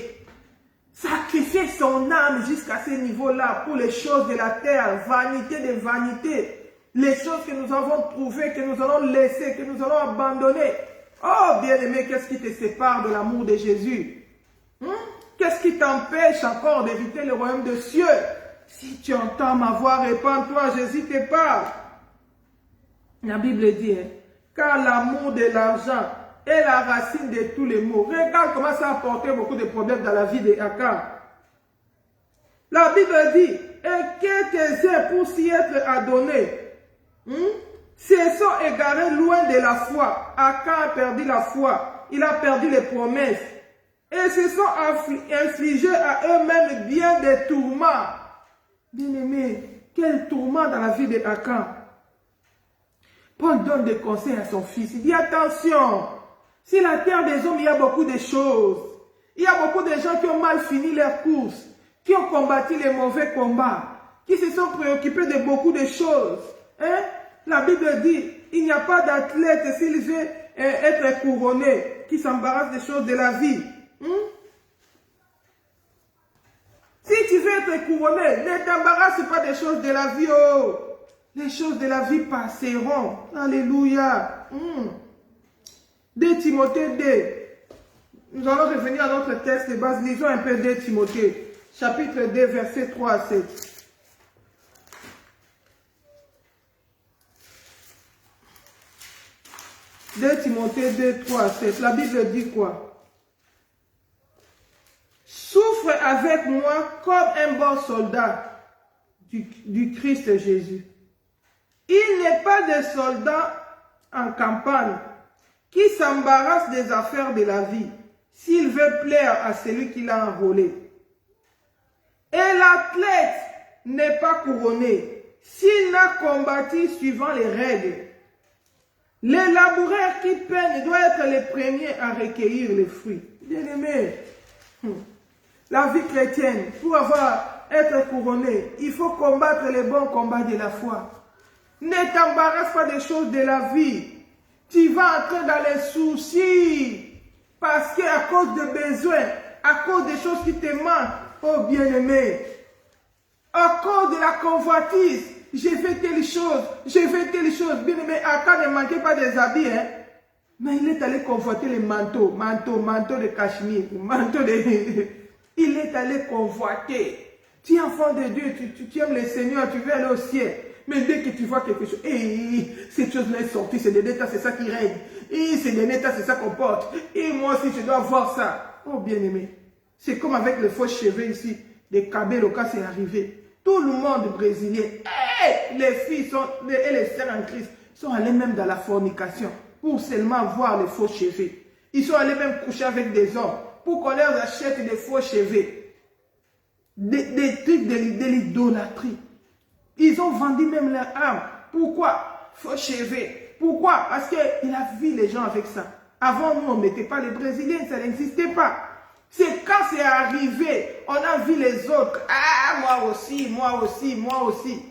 sacrifier son âme jusqu'à ce niveau-là pour les choses de la terre, vanité de vanité, les choses que nous avons trouvées, que nous allons laisser, que nous allons abandonner. Oh, bien-aimé, qu'est-ce qui te sépare de l'amour de Jésus? Qu'est-ce qui t'empêche encore d'éviter le royaume de cieux? Si tu entends ma voix, répands-toi, Jésus te parle. La Bible dit, hein, car l'amour de l'argent est la racine de tous les maux. Regarde comment ça a apporté beaucoup de problèmes dans la vie d'Akan. La Bible dit, et quelques-uns pour s'y être adonnés, se sont égarés loin de la foi. Akan a perdu la foi, il a perdu les promesses. Et se sont infligés à eux-mêmes bien des tourments. Bien-aimé, quel tourment dans la vie d'Akan. Paul donne des conseils à son fils. Il dit attention, sur la terre des hommes, il y a beaucoup de choses. Il y a beaucoup de gens qui ont mal fini leur course, qui ont combattu les mauvais combats, qui se sont préoccupés de beaucoup de choses. Hein? La Bible dit, il n'y a pas d'athlète s'il veut être couronné, qui s'embarrasse des choses de la vie. Si tu veux être couronné, ne t'embarrasse pas des choses de la vie. Oh. Les choses de la vie passeront. Alléluia. 2 Timothée 2. Nous allons revenir à notre texte de base. Lisons un peu 2 Timothée, chapitre 2, versets 3 à 7. « 2 Timothée 2, 3 à 7. La Bible dit quoi? Souffre avec moi comme un bon soldat du Christ Jésus. Il n'est pas de soldat en campagne qui s'embarrasse des affaires de la vie s'il veut plaire à celui qui l'a enrôlé. Et l'athlète n'est pas couronné s'il n'a combattu suivant les règles. Les laboureurs qui peinent doivent être les premiers à recueillir les fruits. Bien-aimés, la vie chrétienne, pour être couronné, il faut combattre les bons combats de la foi. Ne t'embarrasse pas des choses de la vie. Tu vas entrer dans les soucis parce qu'à cause de besoins, à cause des choses qui te manquent. Oh bien-aimé, à cause de la convoitise, j'ai fait telle chose, Bien-aimé, Akab ne manquait pas des habits, hein. Mais il est allé convoiter les manteaux de cachemire, il est allé convoiter. Tu es enfant de Dieu, tu aimes le Seigneur, tu veux aller au ciel. Mais dès que tu vois quelque chose, cette chose-là est sortie, c'est des états, c'est ça qui règne. C'est des états, c'est ça qu'on porte. Et moi aussi, je dois voir ça. Oh bien-aimé, c'est comme avec les faux cheveux ici, des Kabelo, quand c'est arrivé. Tout le monde brésilien, les filles et les sœurs en Christ sont allées même dans la fornication pour seulement voir les faux cheveux. Ils sont allés même coucher avec des hommes pour qu'on leur achète des faux cheveux. Des trucs de l'idolâtrie. Ils ont vendu même leur âme. Pourquoi? Faux cheveux. Pourquoi? Parce qu'il a vu les gens avec ça. Avant, nous, on ne mettait pas les Brésiliens, ça n'existait pas. C'est quand c'est arrivé, on a vu les autres. Ah, moi aussi.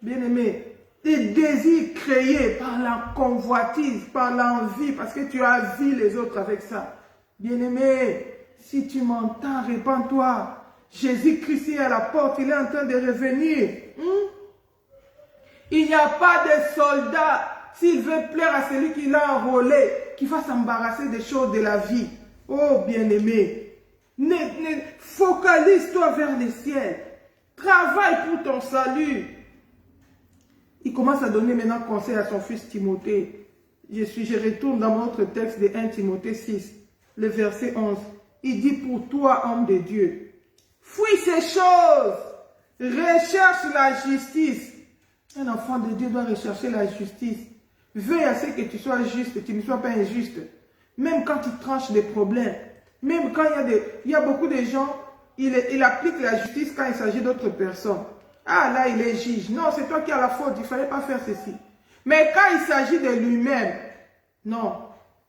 Bien-aimé, des désirs créés par la convoitise, par l'envie, parce que tu as vu les autres avec ça. Bien-aimé, si tu m'entends, répands-toi. Jésus-Christ est à la porte, il est en train de revenir. Il n'y a pas de soldat, s'il veut plaire à celui qui l'a enrôlé, qui va s'embarrasser des choses de la vie. Oh bien-aimé, focalise-toi vers le ciel. Travaille pour ton salut. Il commence à donner maintenant conseil à son fils Timothée. Je retourne dans notre texte de 1 Timothée 6, le verset 11. Il dit, pour toi, homme de Dieu, fuis ces choses, recherche la justice. Un enfant de Dieu doit rechercher la justice. Veille à ce que tu sois juste, tu ne sois pas injuste. Même quand tu tranches des problèmes, même quand il y a beaucoup de gens, il applique la justice quand il s'agit d'autres personnes. Ah là, il est juge. Non, c'est toi qui as la faute, il ne fallait pas faire ceci. Mais quand il s'agit de lui-même, non.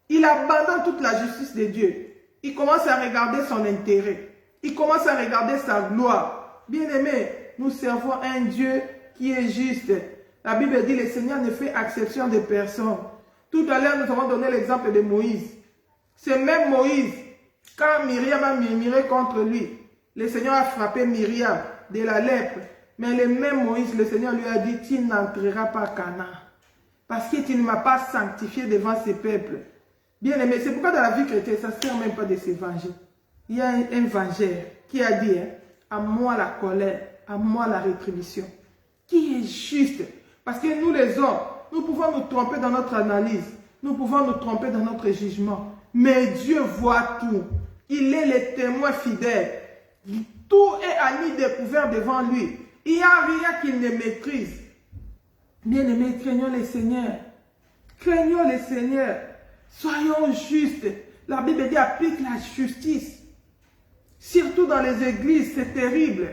Il abandonne toute la justice de Dieu. Il commence à regarder son intérêt. Il commence à regarder sa gloire. Bien-aimé, nous servons un Dieu qui est juste. La Bible dit, le Seigneur ne fait exception de personne. Tout à l'heure, nous avons donné l'exemple de Moïse. C'est même Moïse, quand Myriam a murmuré contre lui, le Seigneur a frappé Myriam de la lèpre. Mais le même Moïse, le Seigneur lui a dit, tu n'entreras pas à Canaan. Parce que tu ne m'as pas sanctifié devant ces peuples. Bien aimé, c'est pourquoi dans la vie chrétienne, ça ne sert même pas de s'évangile. Il y a un vengeur qui a dit, à moi la colère, à moi la rétribution. Qui est juste. Parce que nous les hommes, nous pouvons nous tromper dans notre analyse. Nous pouvons nous tromper dans notre jugement. Mais Dieu voit tout. Il est le témoin fidèle. Tout est à nu découvert devant lui. Il n'y a rien qu'il ne maîtrise. Bien-aimés, craignons le Seigneur. Craignons le Seigneur. Soyons justes. La Bible dit applique la justice. Surtout dans les églises, c'est terrible.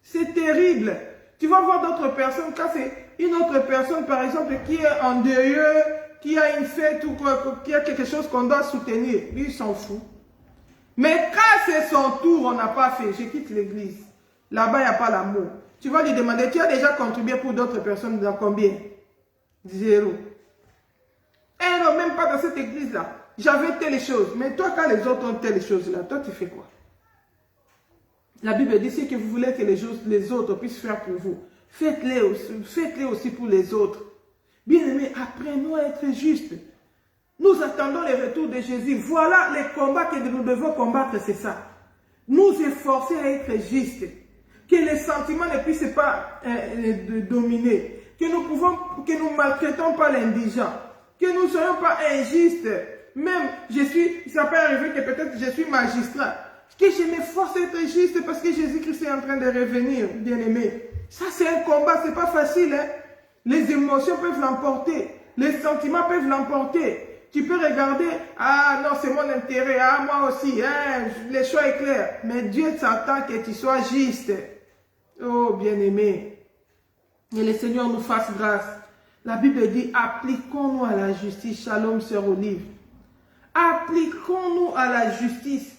C'est terrible. Tu vas voir d'autres personnes, quand c'est une autre personne, par exemple, qui est en deuil, qui a une fête ou qui a quelque chose qu'on doit soutenir. Lui, il s'en fout. Mais quand c'est son tour, on n'a pas fait. Je quitte l'église. Là-bas, il n'y a pas l'amour. Tu vas lui demander, tu as déjà contribué pour d'autres personnes dans combien? 0. Eh non, même pas dans cette église-là. J'avais telle chose. Mais toi, quand les autres ont telle chose-là, toi, tu fais quoi? La Bible dit, c'est que vous voulez que les autres puissent faire pour vous. Faites-les aussi pour les autres. Bien-aimés, apprenons à être justes. Nous attendons le retour de Jésus. Voilà les combats que nous devons combattre, c'est ça. Nous efforcer à être justes. Que les sentiments ne puissent pas dominer. Que nous maltraitons pas l'indigent. Que nous ne soyons pas injustes. Même, ça peut arriver que peut-être je suis magistrat. Que je m'efforce d'être juste parce que Jésus-Christ est en train de revenir, bien-aimé. Ça, c'est un combat, c'est pas facile. Hein? Les émotions peuvent l'emporter. Les sentiments peuvent l'emporter. Tu peux regarder, ah non, c'est mon intérêt, ah moi aussi, hein, le choix est clair. Mais Dieu s'attend que tu sois juste. Oh, bien-aimé. Et le Seigneur nous fasse grâce. La Bible dit, appliquons-nous à la justice. Shalom, sœur Olive. Appliquons-nous à la justice.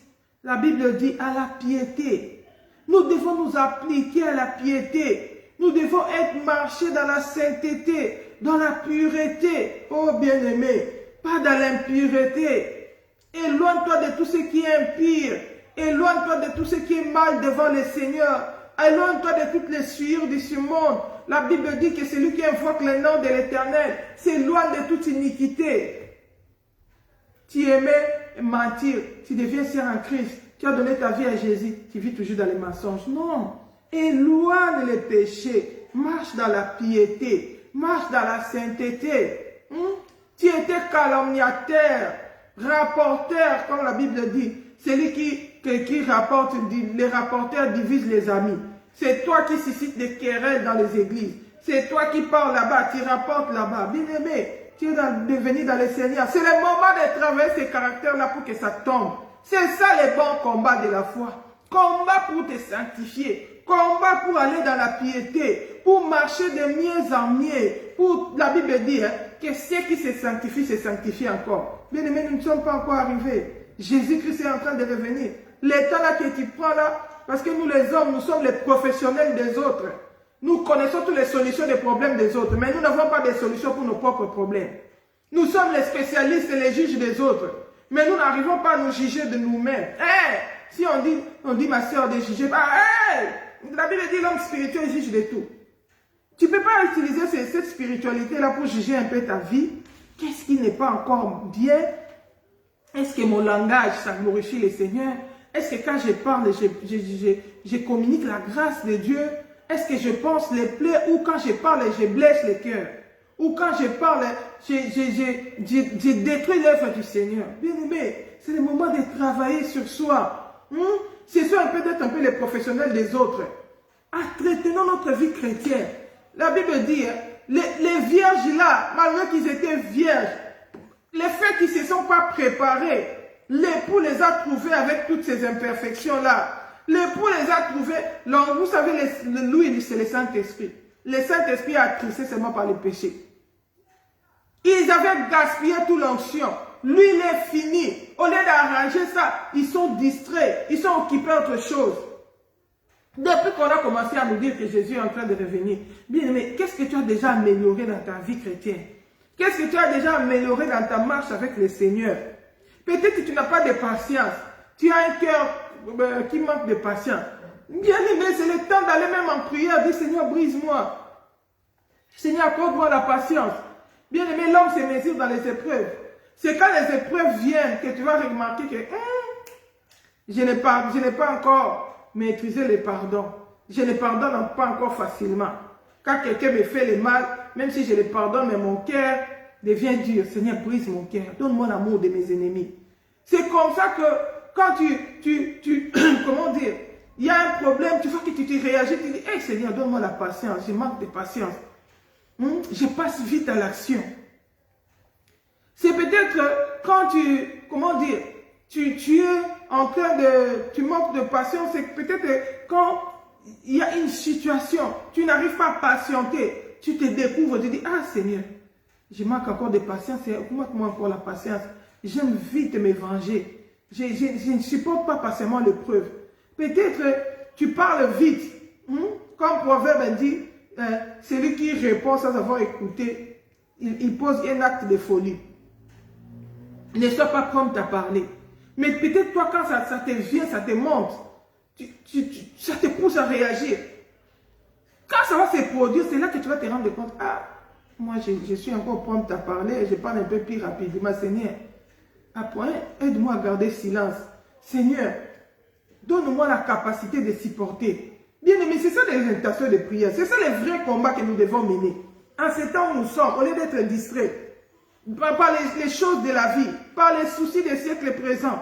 La Bible dit à la piété. Nous devons nous appliquer à la piété. Nous devons marcher dans la sainteté, dans la pureté. Oh bien-aimé, pas dans l'impureté. Éloigne-toi de tout ce qui est impur. Éloigne-toi de tout ce qui est mal devant le Seigneur. Éloigne-toi de toutes les souillures de ce monde. La Bible dit que celui qui invoque le nom de l'Éternel s'éloigne de toute iniquité. Tu aimais mentir, tu deviens sœur en Christ. Tu as donné ta vie à Jésus, tu vis toujours dans les mensonges. Non, éloigne les péchés, marche dans la piété, marche dans la sainteté. Tu étais calomniateur, rapporteur, comme la Bible dit. Celui qui rapporte, les rapporteurs divisent les amis. C'est toi qui suscites des querelles dans les églises. C'est toi qui parles là-bas, tu rapportes là-bas. Bien-aimé, tu es devenu dans le Seigneur. C'est le moment de travailler ces caractères-là pour que ça tombe. C'est ça le bon combat de la foi. Combat pour te sanctifier. Combat pour aller dans la piété. Pour marcher de mieux en mieux. Pour, la Bible dit que ceux qui se sanctifient encore. Bien-aimé, nous ne sommes pas encore arrivés. Jésus-Christ est en train de revenir. L'état là que tu prends là, parce que nous les hommes, nous sommes les professionnels des autres. Nous connaissons toutes les solutions des problèmes des autres, mais nous n'avons pas de solutions pour nos propres problèmes. Nous sommes les spécialistes et les juges des autres, mais nous n'arrivons pas à nous juger de nous-mêmes. Si on dit ma soeur de juger, la Bible dit l'homme spirituel juge de tout. Tu ne peux pas utiliser cette spiritualité-là pour juger un peu ta vie. Qu'est-ce qui n'est pas encore bien? Est-ce que mon langage, ça glorifie le Seigneur? Est-ce que quand je parle, je communique la grâce de Dieu? Est-ce que je pense les plaies ou quand je parle, je blesse le cœur? Ou quand je parle, je détruis l'œuvre du Seigneur? Bien aimé, c'est le moment de travailler sur soi. C'est ça un peu d'être un peu les professionnels des autres. Traitons notre vie chrétienne. La Bible dit, les vierges là, malgré qu'ils étaient vierges, les faits qui ne se sont pas préparés, l'époux les a trouvés avec toutes ces imperfections-là. L'époux les a trouvés. Vous savez, l'huile, c'est le Saint-Esprit. Le Saint-Esprit a attristé seulement par le péché. Ils avaient gaspillé toute l'onction. L'huile est finie. Au lieu d'arranger ça, ils sont distraits. Ils sont occupés à autre chose. Depuis qu'on a commencé à nous dire que Jésus est en train de revenir, bien aimé, qu'est-ce que tu as déjà amélioré dans ta vie chrétienne? Qu'est-ce que tu as déjà amélioré dans ta marche avec le Seigneur? Peut-être que tu n'as pas de patience. Tu as un cœur qui manque de patience. Bien aimé, c'est le temps d'aller même en prière. Dis, Seigneur, brise-moi. Seigneur, accorde-moi la patience. Bien aimé, l'homme se mesure dans les épreuves. C'est quand les épreuves viennent que tu vas remarquer que je n'ai pas encore maîtrisé le pardon. Je ne pardonne pas encore facilement. Quand quelqu'un me fait le mal, même si je le pardonne, mais mon cœur devient dur. Seigneur, brise mon cœur. Donne-moi l'amour de mes ennemis. C'est comme ça que quand comment dire, il y a un problème, tu vois que tu réagis, tu dis, hey Seigneur, donne-moi la patience. Je manque de patience. Je passe vite à l'action. C'est peut-être quand comment dire, tu es en train tu manques de patience, c'est peut-être quand il y a une situation, tu n'arrives pas à patienter, tu te découvres, tu dis, ah Seigneur, je manque encore de patience, manque-moi encore la patience, j'aime vite me venger, je ne supporte pas patiemment l'épreuve. Peut-être tu parles vite, comme Proverbe dit, celui qui répond sans avoir écouté, il pose un acte de folie. Ne sois pas prompt à parler. Mais peut-être toi, quand ça te vient, ça te monte, ça te pousse à réagir. Quand ça va se produire, c'est là que tu vas te rendre compte, moi je suis encore prompt à parler, je parle un peu plus rapidement, Seigneur. Après, aide-moi à garder silence. Seigneur, donne-moi la capacité de supporter. Bien aimé, c'est ça les intentions de prière, c'est ça les vrais combats que nous devons mener. En ce temps où nous sommes, au lieu d'être distraits, par les choses de la vie, par les soucis des siècles présents.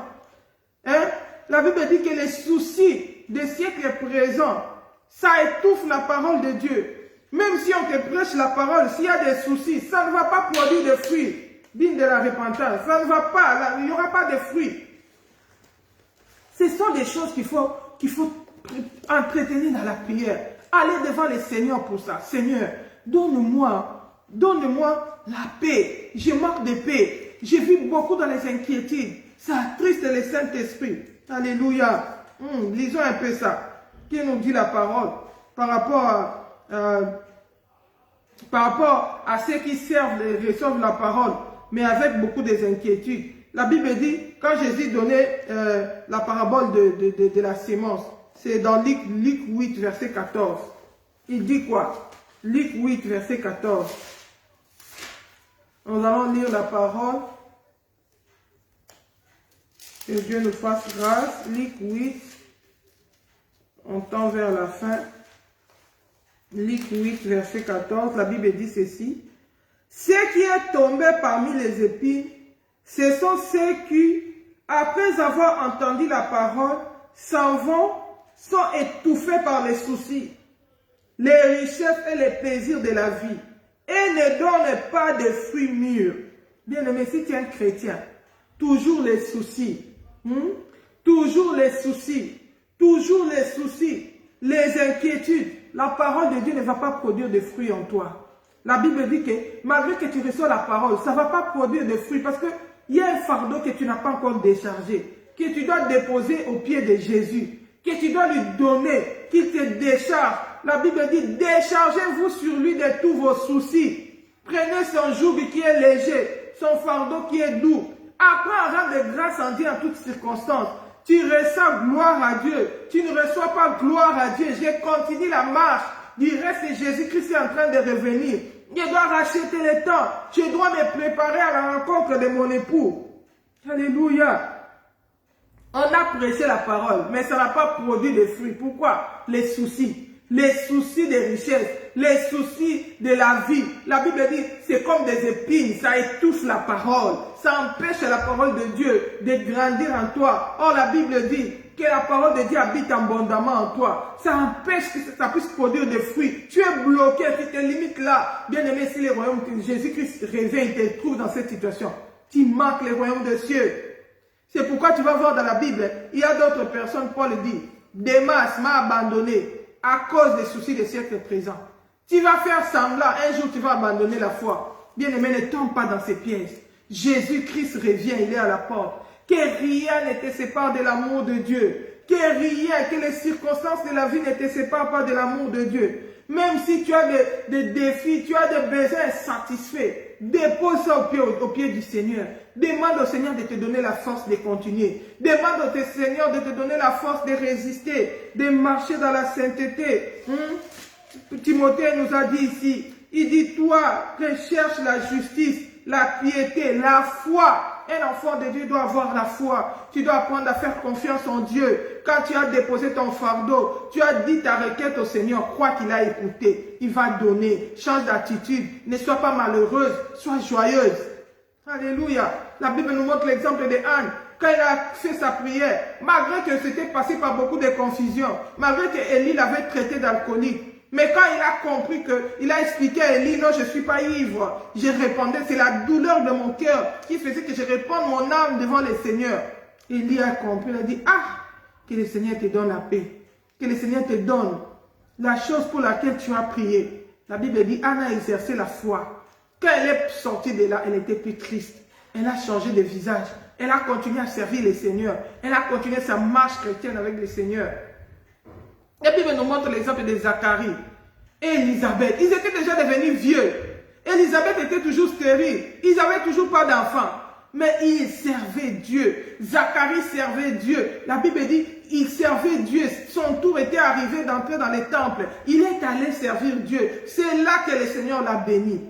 La Bible dit que les soucis des siècles présents, ça étouffe la parole de Dieu. Même si on te prêche la parole, s'il y a des soucis, ça ne va pas produire de fruits dignes de la repentance. Ça ne va pas, il n'y aura pas de fruits. Ce sont des choses qu'il faut entretenir dans la prière. Allez devant le Seigneur pour ça. Seigneur, donne-moi la paix. Je manque de paix. Je vis beaucoup dans les inquiétudes. Ça attriste le Saint-Esprit. Alléluia. Lisons un peu ça. Qui nous dit la parole par rapport à ceux qui reçoivent la parole, mais avec beaucoup d'inquiétudes. La Bible dit, quand Jésus donnait la parabole de la sémence, c'est dans Luc 8, verset 14. Il dit quoi? Luc 8, verset 14. Nous allons lire la parole. Que Dieu nous fasse grâce. Luc 8. On tend vers la fin. Luc 8, verset 14. La Bible dit ceci. Ce qui est tombé parmi les épines, ce sont ceux qui, après avoir entendu la parole, s'en vont, sont étouffés par les soucis, les richesses et les plaisirs de la vie, et ne donnent pas de fruits mûrs. Bien-aimé, si tu es un chrétien, toujours les soucis, toujours les soucis, toujours les soucis, les inquiétudes, la parole de Dieu ne va pas produire de fruits en toi. La Bible dit que malgré que tu reçois la parole, ça ne va pas produire de fruits parce qu'il y a un fardeau que tu n'as pas encore déchargé, que tu dois déposer au pied de Jésus, que tu dois lui donner, qu'il te décharge. La Bible dit, déchargez-vous sur lui de tous vos soucis. Prenez son joug qui est léger, son fardeau qui est doux. Apprends à rendre grâce en Dieu en toutes circonstances. Tu reçois gloire à Dieu. Tu ne reçois pas gloire à Dieu. Je continue la marche. Du reste, Jésus-Christ est en train de revenir. Je dois racheter le temps. Je dois me préparer à la rencontre de mon époux. Alléluia. On a prêché la parole, mais ça n'a pas produit de fruits. Pourquoi? Les soucis. Les soucis des richesses. Les soucis de la vie. La Bible dit, c'est comme des épines. Ça étouffe la parole. Ça empêche la parole de Dieu de grandir en toi. Or, la Bible dit que la parole de Dieu habite abondamment en toi. Ça empêche que ça puisse produire des fruits. Tu es bloqué, tu te limites là. Bien aimé, si le royaume de Jésus-Christ revient, il te trouve dans cette situation. Tu manques le royaume des cieux. C'est pourquoi tu vas voir dans la Bible, il y a d'autres personnes, Paul dit, Démas m'a abandonné à cause des soucis des siècles présents. Tu vas faire semblant, un jour tu vas abandonner la foi. Bien aimé, ne tombe pas dans ces pièges. Jésus-Christ revient, il est à la porte. Que rien ne te sépare de l'amour de Dieu. Que rien, que les circonstances de la vie ne te séparent pas de l'amour de Dieu. Même si tu as des défis, tu as des besoins insatisfaits, dépose ça au pied du Seigneur. Demande au Seigneur de te donner la force de continuer. Demande au Seigneur de te donner la force de résister, de marcher dans la sainteté. Timothée nous a dit ici, il dit, toi, recherche la justice, la piété, la foi. Un enfant de Dieu doit avoir la foi. Tu dois apprendre à faire confiance en Dieu. Quand tu as déposé ton fardeau, tu as dit ta requête au Seigneur, crois qu'il a écouté. Il va donner. Change d'attitude. Ne sois pas malheureuse, sois joyeuse. Alléluia. La Bible nous montre l'exemple de Anne. Quand il a fait sa prière, malgré que c'était passé par beaucoup de confusion, malgré que Élie l'avait traité d'alcoolique, mais quand il a compris il a expliqué à Élie, non, je ne suis pas ivre. Je répondais, c'est la douleur de mon cœur qui faisait que je réponde mon âme devant le Seigneur. Élie a compris, il a dit, ah, que le Seigneur te donne la paix. Que le Seigneur te donne la chose pour laquelle tu as prié. La Bible dit, Anne a exercé la foi. Quand elle est sortie de là, elle était plus triste. Elle a changé de visage. Elle a continué à servir le Seigneur. Elle a continué sa marche chrétienne avec le Seigneur. La Bible nous montre l'exemple de Zacharie et Élisabeth. Ils étaient déjà devenus vieux. Élisabeth était toujours stérile. Ils n'avaient toujours pas d'enfants. Mais ils servaient Dieu. Zacharie servait Dieu. La Bible dit, il servait Dieu. Son tour était arrivé d'entrer dans les temples. Il est allé servir Dieu. C'est là que le Seigneur l'a béni.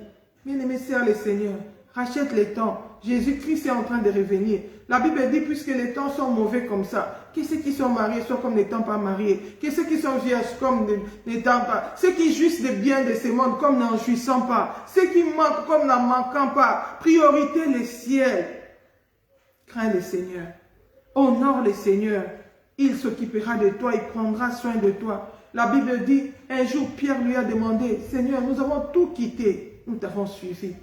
Bien-aimé, sers le Seigneur. Rachète les temps. Jésus-Christ est en train de revenir. La Bible dit, puisque les temps sont mauvais comme ça, que ceux qui sont mariés soient comme n'étant pas mariés, que ceux qui sont vierges comme n'étant pas, ceux qui jouissent des biens de ce monde comme n'en jouissant pas, ceux qui manquent comme n'en manquant pas. Priorité le ciel. Crains le Seigneur. Honore le Seigneur. Il s'occupera de toi, il prendra soin de toi. La Bible dit, un jour Pierre lui a demandé, Seigneur, nous avons tout quitté, nous t'avons suivi.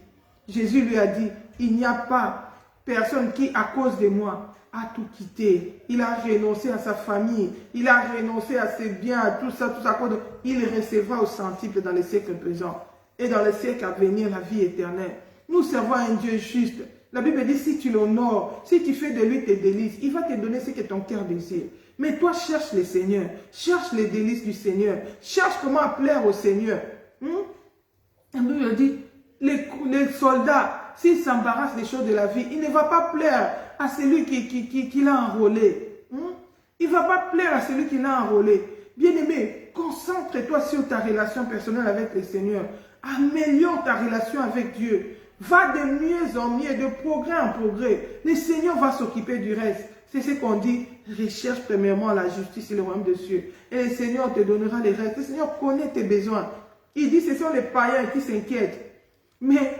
Jésus lui a dit, il n'y a pas personne qui, à cause de moi, a tout quitté. Il a renoncé à sa famille, il a renoncé à ses biens, à tout ça, il recevra au centuple dans les siècles présents et dans les siècles à venir la vie éternelle. Nous servons un Dieu juste. La Bible dit, si tu l'honores, si tu fais de lui tes délices, il va te donner ce que ton cœur désire. Mais toi, cherche le Seigneur, cherche les délices du Seigneur, cherche comment plaire au Seigneur. La Bible dit, les soldats, s'il s'embarrasse des choses de la vie, il ne va pas plaire à celui qui l'a enrôlé. Il ne va pas plaire à celui qui l'a enrôlé. Bien-aimé, concentre-toi sur ta relation personnelle avec le Seigneur. Améliore ta relation avec Dieu. Va de mieux en mieux, de progrès en progrès. Le Seigneur va s'occuper du reste. C'est ce qu'on dit, recherche premièrement la justice et le royaume de Dieu. Et le Seigneur te donnera les restes. Le Seigneur connaît tes besoins. Il dit, ce sont les païens qui s'inquiètent. Mais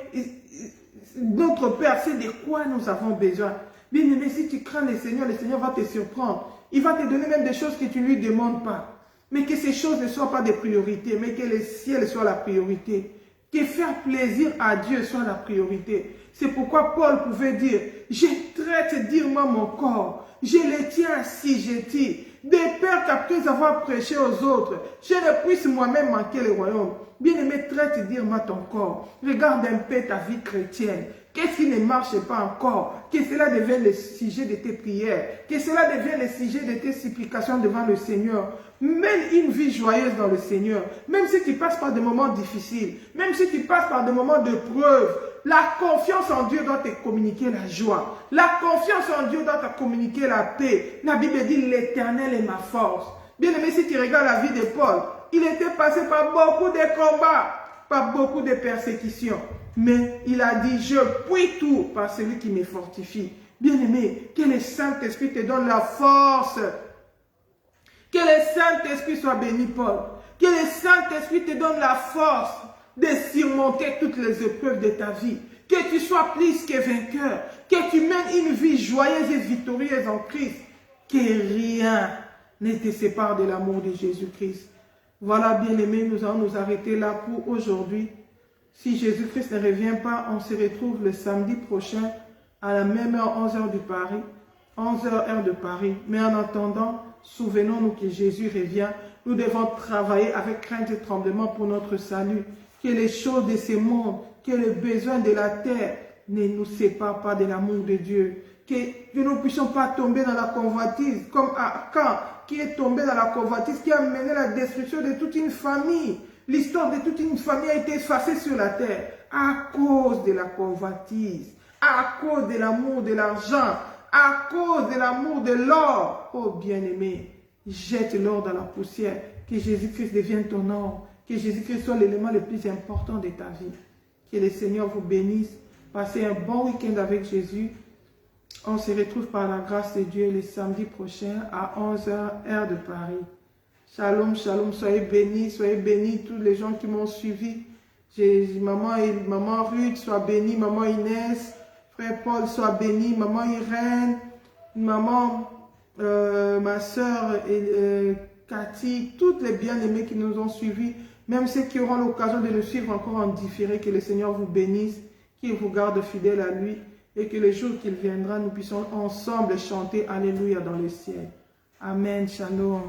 notre Père sait de quoi nous avons besoin. Bien aimé, si tu crains le Seigneur va te surprendre. Il va te donner même des choses que tu ne lui demandes pas. Mais que ces choses ne soient pas des priorités, mais que le ciel soit la priorité. Que faire plaisir à Dieu soit la priorité. C'est pourquoi Paul pouvait dire, je traite durement mon corps, je le tiens assujetti, de peur qu'après avoir prêché aux autres, je ne puisse moi-même manquer le royaume. Bien-aimé, traite durement ton corps. Regarde un peu ta vie chrétienne. Qu'est-ce qui ne marche pas encore? Que cela devienne le sujet de tes prières. Que cela devienne le sujet de tes supplications devant le Seigneur. Mène une vie joyeuse dans le Seigneur. Même si tu passes par des moments difficiles. Même si tu passes par des moments de preuve. La confiance en Dieu doit te communiquer la joie. La confiance en Dieu doit te communiquer la paix. La Bible dit l'Éternel est ma force. Bien aimé, si tu regardes la vie de Paul, il était passé par beaucoup de combats, par beaucoup de persécutions. Mais il a dit, je puis tout par celui qui me fortifie. Bien-aimé, que le Saint-Esprit te donne la force. Que le Saint-Esprit soit béni, Paul. Que le Saint-Esprit te donne la force de surmonter toutes les épreuves de ta vie. Que tu sois plus que vainqueur. Que tu mènes une vie joyeuse et victorieuse en Christ. Que rien ne te sépare de l'amour de Jésus-Christ. Voilà, bien-aimé, nous allons nous arrêter là pour aujourd'hui. Si Jésus-Christ ne revient pas, on se retrouve le samedi prochain à la même heure, 11h de Paris. 11h heure de Paris. Mais en attendant, souvenons-nous que Jésus revient. Nous devons travailler avec crainte et tremblement pour notre salut. Que les choses de ce monde, que les besoins de la terre ne nous séparent pas de l'amour de Dieu. Que nous ne puissions pas tomber dans la convoitise, comme Achan, qui est tombé dans la convoitise, qui a mené la destruction de toute une famille. L'histoire de toute une famille a été effacée sur la terre à cause de la convoitise, à cause de l'amour de l'argent, à cause de l'amour de l'or. Oh bien-aimé, jette l'or dans la poussière, que Jésus-Christ devienne ton or, que Jésus-Christ soit l'élément le plus important de ta vie. Que le Seigneur vous bénisse. Passez un bon week-end avec Jésus. On se retrouve par la grâce de Dieu le samedi prochain à 11h heure de Paris. Shalom, shalom, soyez bénis tous les gens qui m'ont suivi. Maman Ruth, sois bénie, maman Inès, frère Paul, sois béni, maman Irène, maman, ma soeur Cathy, toutes les bien-aimés qui nous ont suivis, même ceux qui auront l'occasion de nous suivre encore en différé, que le Seigneur vous bénisse, qu'il vous garde fidèle à lui, et que le jour qu'il viendra, nous puissions ensemble chanter Alléluia dans le ciel. Amen, shalom.